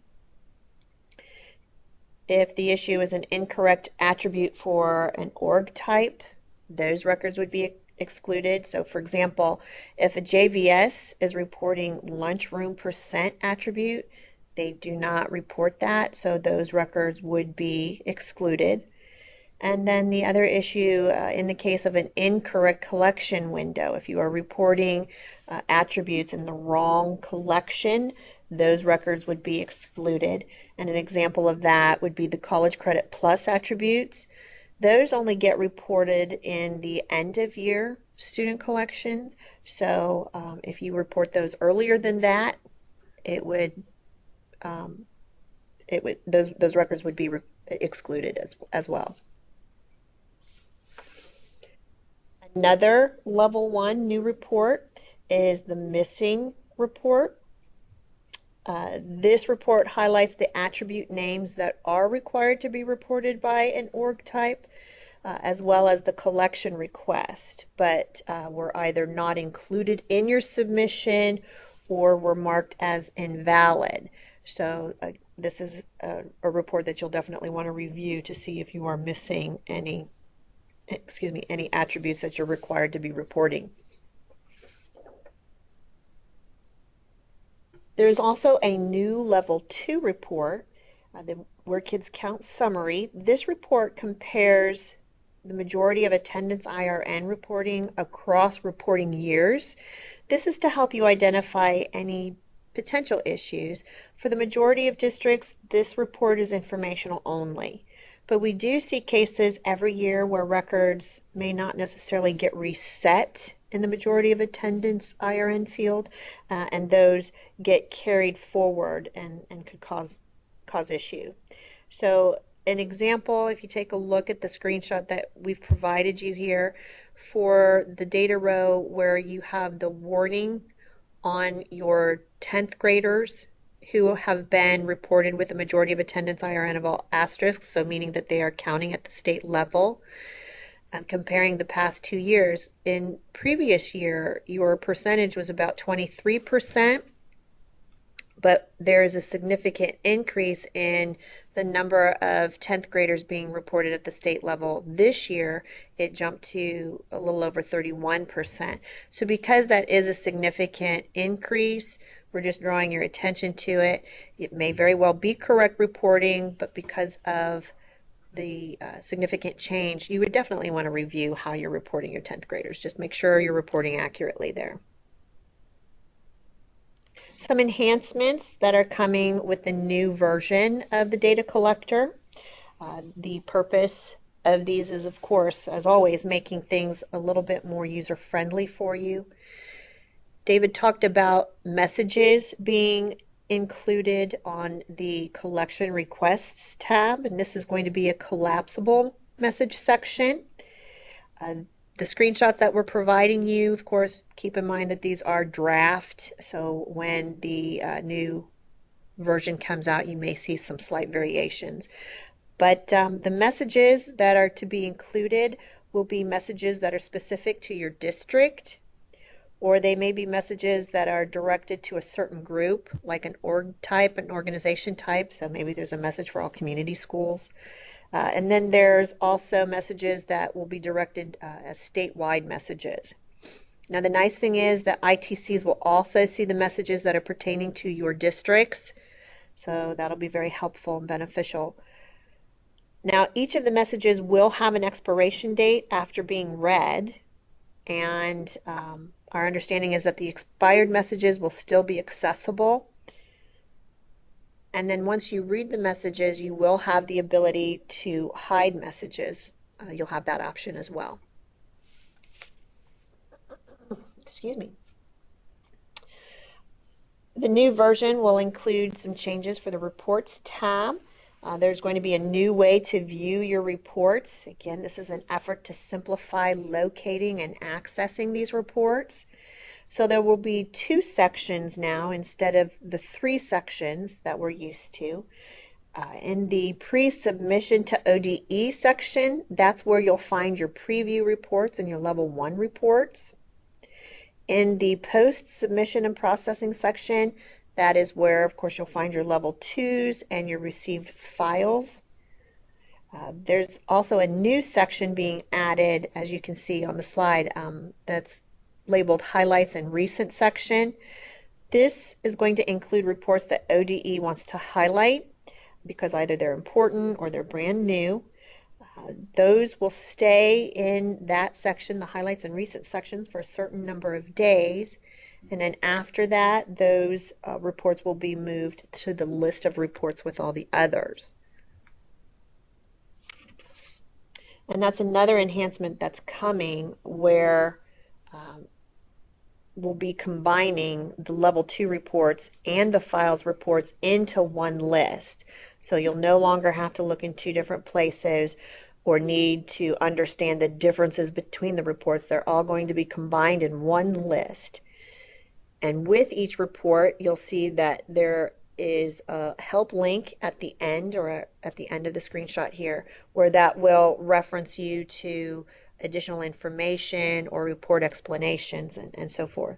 If the issue is an incorrect attribute for an org type, those records would be excluded. So for example, if a JVS is reporting lunchroom percent attribute, they do not report that, so those records would be excluded. And then the other issue, in the case of an incorrect collection window, if you are reporting attributes in the wrong collection, those records would be excluded. And an example of that would be the College Credit Plus attributes. Those only get reported in the end of year student collection. So if you report those earlier than that, those records would be excluded as well. Another level 1 new report is the missing report. This report highlights the attribute names that are required to be reported by an org type, as well as the collection request, but were either not included in your submission or were marked as invalid. So this is a report that you'll definitely want to review to see if you are missing any attributes that you're required to be reporting. There's also a new Level 2 report, the Where Kids Count Summary. This report compares the majority of attendance IRN reporting across reporting years. This is to help you identify any potential issues. For the majority of districts, this report is informational only. But we do see cases every year where records may not necessarily get reset in the majority of attendance IRN field, and those get carried forward and could cause issue. So an example, if you take a look at the screenshot that we've provided you here, for the data row where you have the warning on your 10th graders who have been reported with a majority of attendance IRN of all asterisks, so meaning that they are counting at the state level. Comparing the past 2 years, in previous year your percentage was about 23%, but there is a significant increase in the number of 10th graders being reported at the state level. This year it jumped to a little over 31%. So because that is a significant increase, we're just drawing your attention to it. It may very well be correct reporting, but because of the significant change, you would definitely want to review how you're reporting your 10th graders. Just make sure you're reporting accurately there. Some enhancements that are coming with the new version of the data collector. The purpose of these is, of course, as always, making things a little bit more user-friendly for you. David talked about messages being included on the collection requests tab, and this is going to be a collapsible message section. The screenshots that we're providing you, of course, keep in mind that these are draft, so when the new version comes out, you may see some slight variations. But the messages that are to be included will be messages that are specific to your district, or they may be messages that are directed to a certain group, like an org type, an organization type, so maybe there's a message for all community schools. And then there's also messages that will be directed as statewide messages. Now the nice thing is that ITCs will also see the messages that are pertaining to your districts, so that'll be very helpful and beneficial. Now each of the messages will have an expiration date after being read, and our understanding is that the expired messages will still be accessible. And then once you read the messages, you will have the ability to hide messages. You'll have that option as well. Excuse me. The new version will include some changes for the Reports tab. There's going to be a new way to view your reports. Again, this is an effort to simplify locating and accessing these reports. So there will be 2 sections now instead of the 3 sections that we're used to. In the pre-submission to ODE section, that's where you'll find your preview reports and your level 1 reports. In the post-submission and processing section, that is where, of course, you'll find your level 2s and your received files. There's also a new section being added, as you can see on the slide, that's labeled Highlights and Recent section. This is going to include reports that ODE wants to highlight because either they're important or they're brand new. Those will stay in that section, the Highlights and Recent sections, for a certain number of days. And then after that, those reports will be moved to the list of reports with all the others. And that's another enhancement that's coming where we'll be combining the level 2 reports and the files reports into one list. So you'll no longer have to look in 2 different places or need to understand the differences between the reports. They're all going to be combined in one list. And with each report, you'll see that there is a help link at the end, or at the end of the screenshot here, where that will reference you to additional information or report explanations and so forth.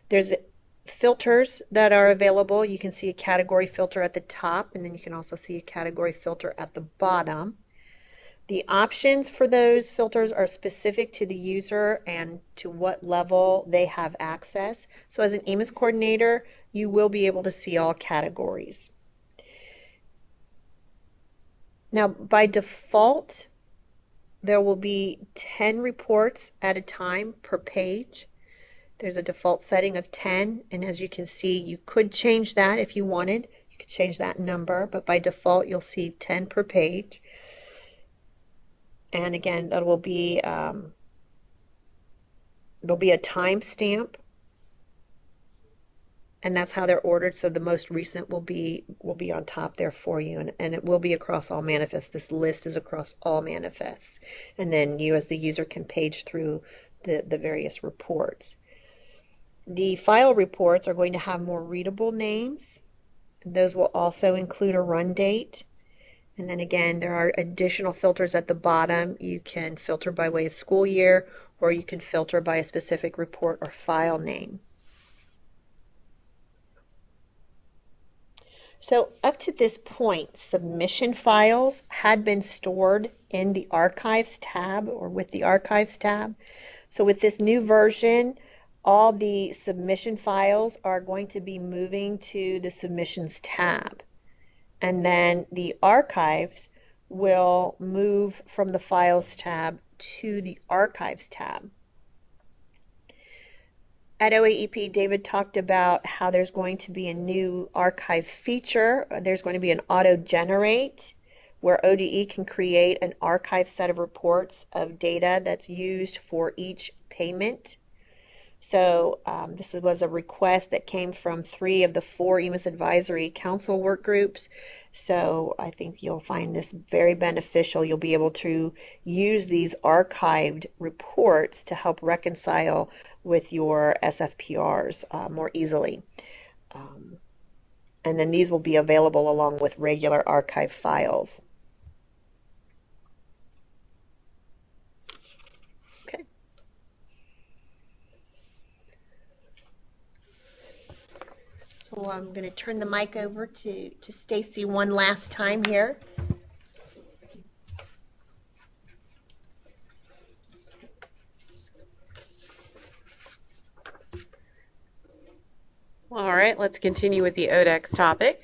There's filters that are available. You can see a category filter at the top, and then you can also see a category filter at the bottom. The options for those filters are specific to the user and to what level they have access. So as an EMIS coordinator, you will be able to see all categories. Now, by default, there will be 10 reports at a time per page. There's a default setting of 10, and as you can see, you could change that if you wanted. You could change that number, but by default, you'll see 10 per page. And again, that will be there'll be a timestamp, and that's how they're ordered. So the most recent will be on top there for you, and it will be across all manifests. This list is across all manifests, and then you as the user can page through the various reports. The file reports are going to have more readable names. Those will also include a run date. And then again, there are additional filters at the bottom. You can filter by way of school year, or you can filter by a specific report or file name. So up to this point, submission files had been stored in the Archives tab or with the Archives tab. So with this new version, all the submission files are going to be moving to the Submissions tab. And then the Archives will move from the Files tab to the Archives tab. At OAEP, David talked about how there's going to be a new archive feature. There's going to be an auto-generate where ODE can create an archive set of reports of data that's used for each payment. So this was a request that came from 3 of the 4 EMIS Advisory Council work groups. So I think you'll find this very beneficial. You'll be able to use these archived reports to help reconcile with your SFPRs more easily. And then these will be available along with regular archive files. So I'm going to turn the mic over to Stacy one last time here. All right, let's continue with the ODEX topic.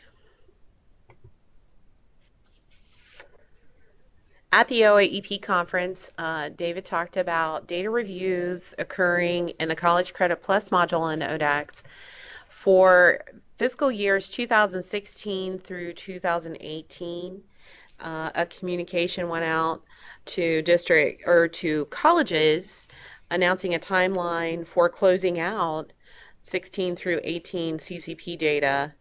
At the OAEP conference, David talked about data reviews occurring in the College Credit Plus module in ODEX for fiscal years 2016 through 2018. A communication went out to colleges announcing a timeline for closing out 16 through 18 CCP data,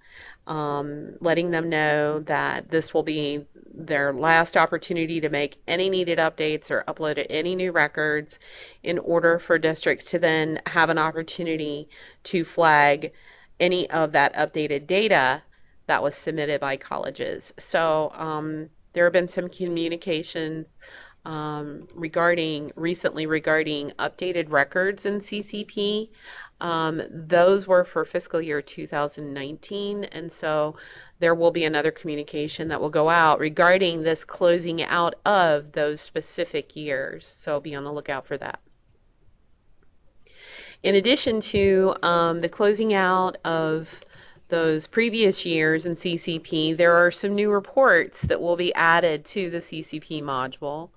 letting them know that this will be their last opportunity to make any needed updates or upload any new records in order for districts to then have an opportunity to flag any of that updated data that was submitted by colleges. So there have been some communications recently regarding updated records in CCP. Those were for fiscal year 2019, and so there will be another communication that will go out regarding this closing out of those specific years, so be on the lookout for that. In addition to the closing out of those previous years in CCP, there are some new reports that will be added to the CCP module.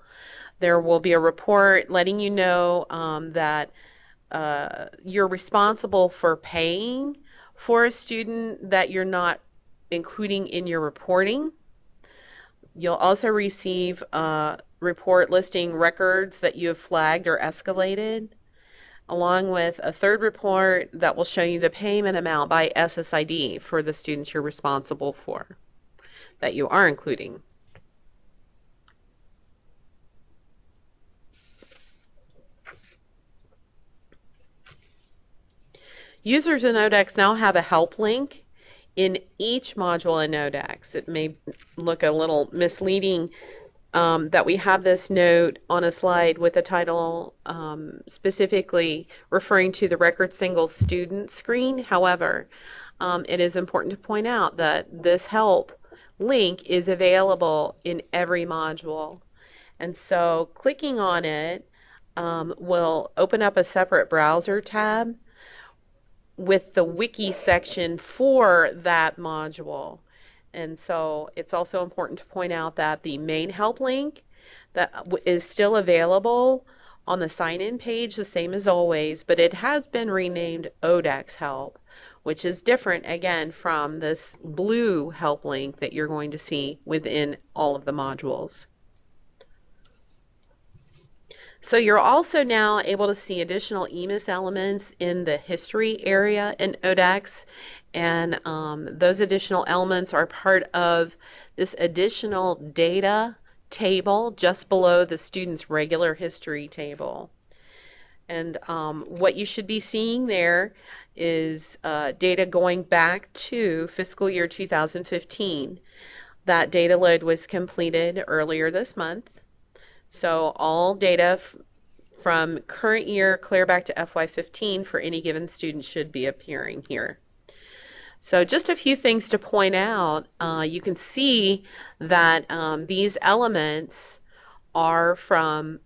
There will be a report letting you know that you're responsible for paying for a student that you're not including in your reporting. You'll also receive a report listing records that you have flagged or escalated, along with a third report that will show you the payment amount by SSID for the students you're responsible for, that you are including. Users in ODEX now have a help link in each module in ODEX. It may look a little misleading that we have this note on a slide with a title specifically referring to the record single student screen. However, it is important to point out that this help link is available in every module. And so clicking on it will open up a separate browser tab with the wiki section for that module. And so it's also important to point out that the main help link that is still available on the sign-in page, the same as always, but it has been renamed ODEX Help, which is different, again, from this blue help link that you're going to see within all of the modules. So you're also now able to see additional EMIS elements in the history area in ODEX, and those additional elements are part of this additional data table just below the student's regular history table. And what you should be seeing there is data going back to fiscal year 2015. That data load was completed earlier this month. So all data from current year clear back to FY15 for any given student should be appearing here. So just a few things to point out. You can see that these elements are from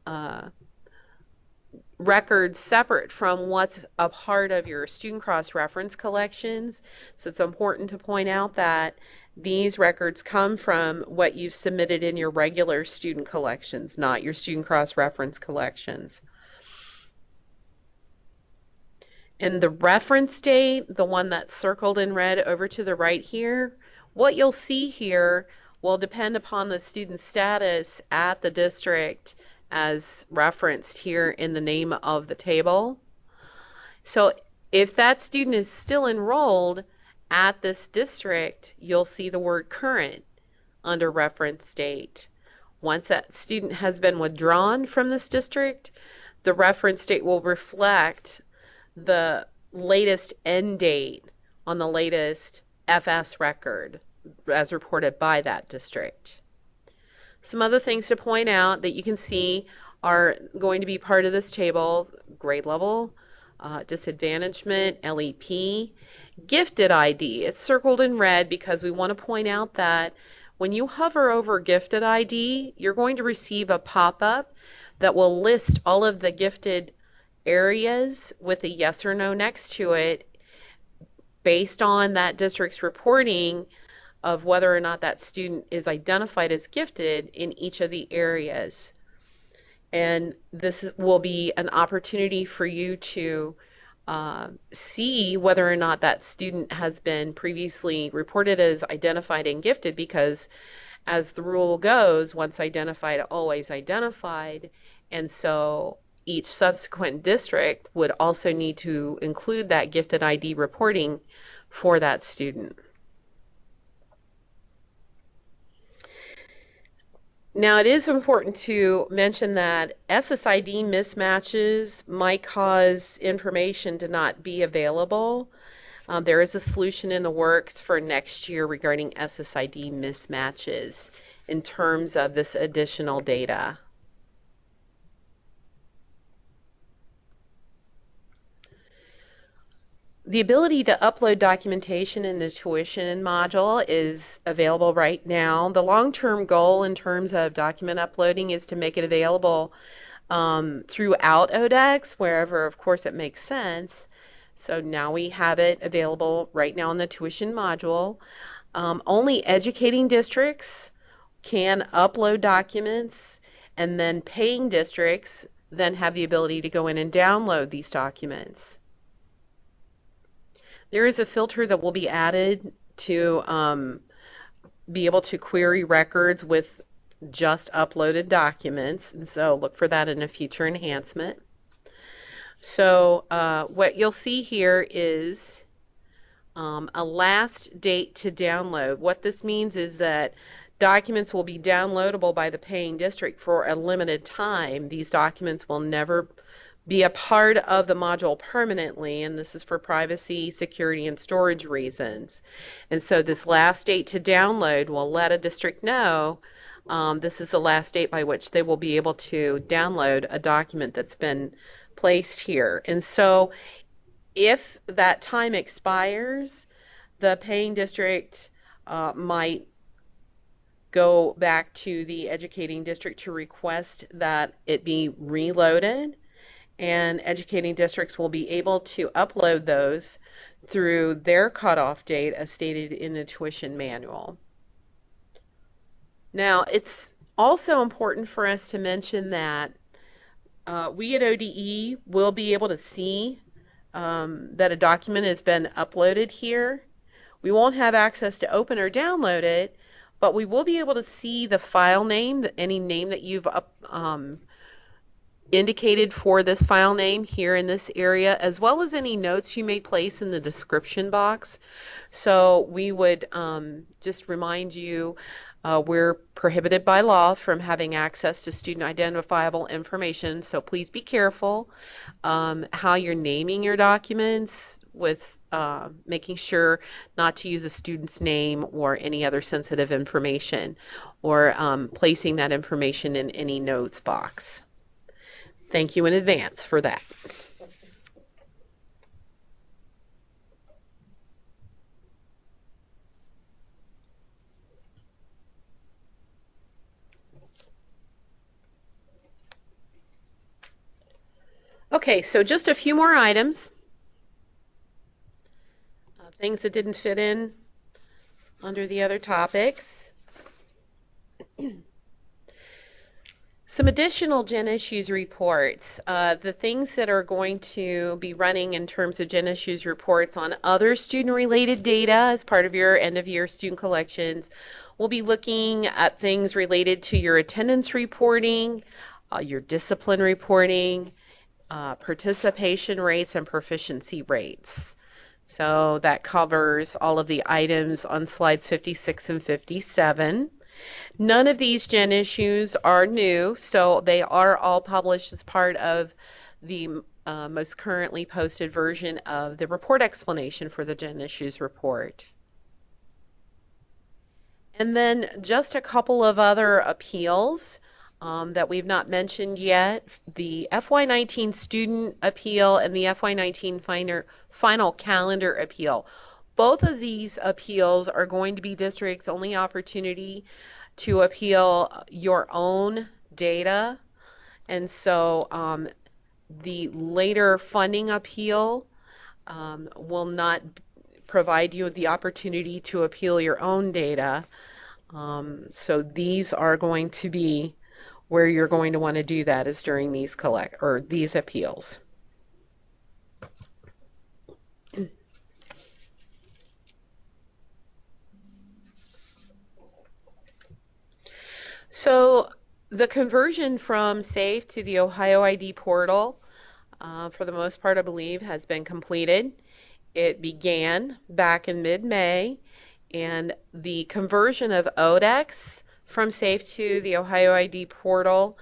records separate from what's a part of your student cross-reference collections. So it's important to point out that these records come from what you've submitted in your regular student collections, not your student cross-reference collections. And the reference date, the one that's circled in red over to the right here, what you'll see here will depend upon the student's status at the district as referenced here in the name of the table. So if that student is still enrolled at this district, you'll see the word current under reference date. Once that student has been withdrawn from this district, the reference date will reflect the latest end date on the latest FS record as reported by that district. Some other things to point out that you can see are going to be part of this table: grade level, disadvantagement, LEP, gifted ID. It's circled in red because we want to point out that when you hover over gifted ID, you're going to receive a pop-up that will list all of the gifted areas with a yes or no next to it based on that district's reporting of whether or not that student is identified as gifted in each of the areas. And this will be an opportunity for you to see whether or not that student has been previously reported as identified and gifted, because as the rule goes, once identified, always identified. And so each subsequent district would also need to include that gifted ID reporting for that student. Now, it is important to mention that SSID mismatches might cause information to not be available. There is a solution in the works for next year regarding SSID mismatches in terms of this additional data. The ability to upload documentation in the tuition module is available right now. The long-term goal in terms of document uploading is to make it available throughout ODEX, wherever, of course, it makes sense. So now we have it available right now in the tuition module. Only educating districts can upload documents, and then paying districts then have the ability to go in and download these documents. There is a filter that will be added to be able to query records with just uploaded documents, and so look for that in a future enhancement. So what you'll see here is a last date to download. What this means is that documents will be downloadable by the paying district for a limited time. These documents will never be a part of the module permanently, and this is for privacy, security, and storage reasons. And so this last date to download will let a district know this is the last date by which they will be able to download a document that's been placed here. And so if that time expires, the paying district might go back to the educating district to request that it be reloaded. and educating districts will be able to upload those through their cutoff date as stated in the tuition manual. Now, it's also important for us to mention that we at ODE will be able to see that a document has been uploaded here. We won't have access to open or download it, but we will be able to see the file name, any name that you've indicated for this file name here in this area, as well as any notes you may place in the description box. So we would just remind you we're prohibited by law from having access to student identifiable information, so please be careful how you're naming your documents, with making sure not to use a student's name or any other sensitive information, or placing that information in any notes box. Thank you in advance for that. Okay, so just a few more items. Things that didn't fit in under the other topics. Some additional Gen Issues reports. The things that are going to be running in terms of Gen Issues reports on other student-related data as part of your end-of-year student collections. We'll be looking at things related to your attendance reporting, your discipline reporting, participation rates, and proficiency rates. So that covers all of the items on slides 56 and 57. None of these Gen Issues are new, so they are all published as part of the most currently posted version of the report explanation for the Gen Issues report. And then just a couple of other appeals that we've not mentioned yet. The FY19 student appeal and the FY19 final calendar appeal. Both of these appeals are going to be districts' only opportunity to appeal your own data, and so the later funding appeal will not provide you with the opportunity to appeal your own data. So these are going to be where you're going to want to do that, is during these these appeals. So the conversion from SAFE to the Ohio ID portal, for the most part, I believe, has been completed. It began back in mid-May, and the conversion of ODEX from SAFE to the Ohio ID portal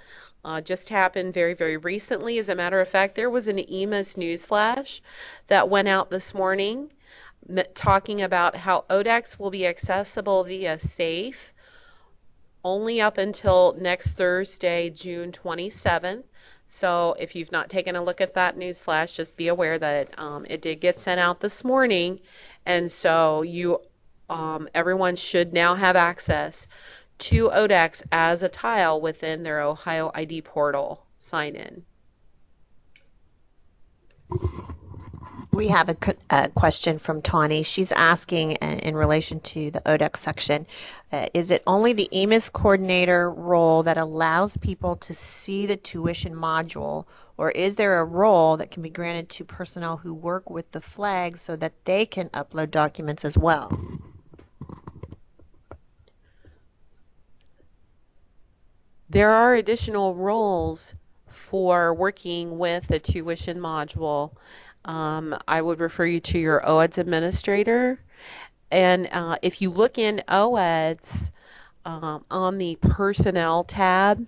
just happened very, very recently. As a matter of fact, there was an EMIS newsflash that went out this morning talking about how ODEX will be accessible via SAFE only up until next Thursday, June 27th. So if you've not taken a look at that news flash, just be aware that it did get sent out this morning, and so everyone should now have access to ODEX as a tile within their Ohio ID portal sign-in. We have a question from Tawny. She's asking in relation to the ODEX section, is it only the EMIS coordinator role that allows people to see the tuition module, or is there a role that can be granted to personnel who work with the flags so that they can upload documents as well? There are additional roles for working with the tuition module. I would refer you to your OEDS administrator, and if you look in OEDS on the personnel tab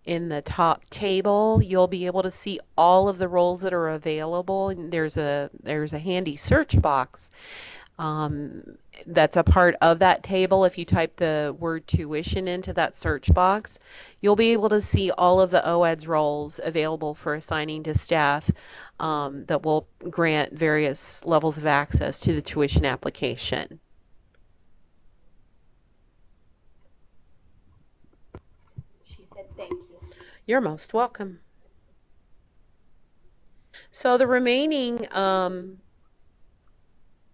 in the top table, you'll be able to see all of the roles that are available, and there's a handy search box that's a part of that table. If you type the word tuition into that search box, you'll be able to see all of the OEDS roles available for assigning to staff that will grant various levels of access to the tuition application. She said thank you. You're most welcome. So the remaining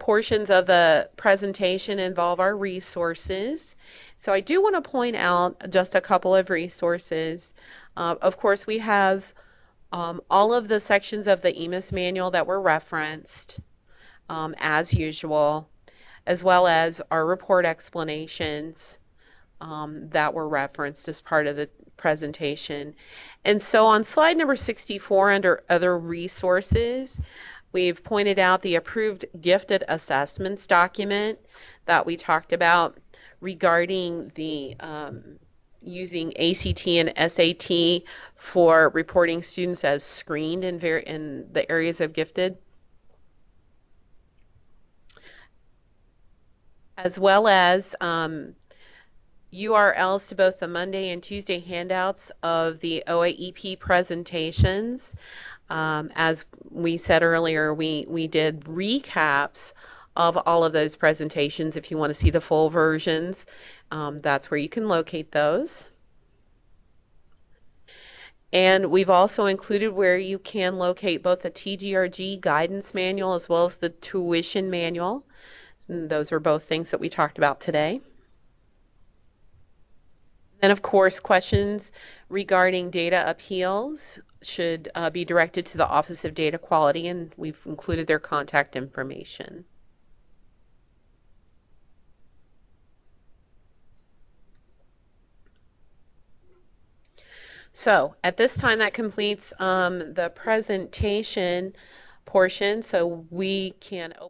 portions of the presentation involve our resources. So I do want to point out just a couple of resources. Of course, we have all of the sections of the EMIS manual that were referenced as usual, as well as our report explanations that were referenced as part of the presentation. And so on slide number 64 under other resources, we've pointed out the approved gifted assessments document that we talked about regarding the using ACT and SAT for reporting students as screened in the areas of gifted, as well as URLs to both the Monday and Tuesday handouts of the OAEP presentations. As we said earlier, we did recaps of all of those presentations. If you want to see the full versions, that's where you can locate those. And we've also included where you can locate both the TGRG guidance manual as well as the tuition manual. And those are both things that we talked about today. Then, of course, questions regarding data appeals should be directed to the Office of Data Quality, and we've included their contact information. So at this time, that completes the presentation portion, so we can open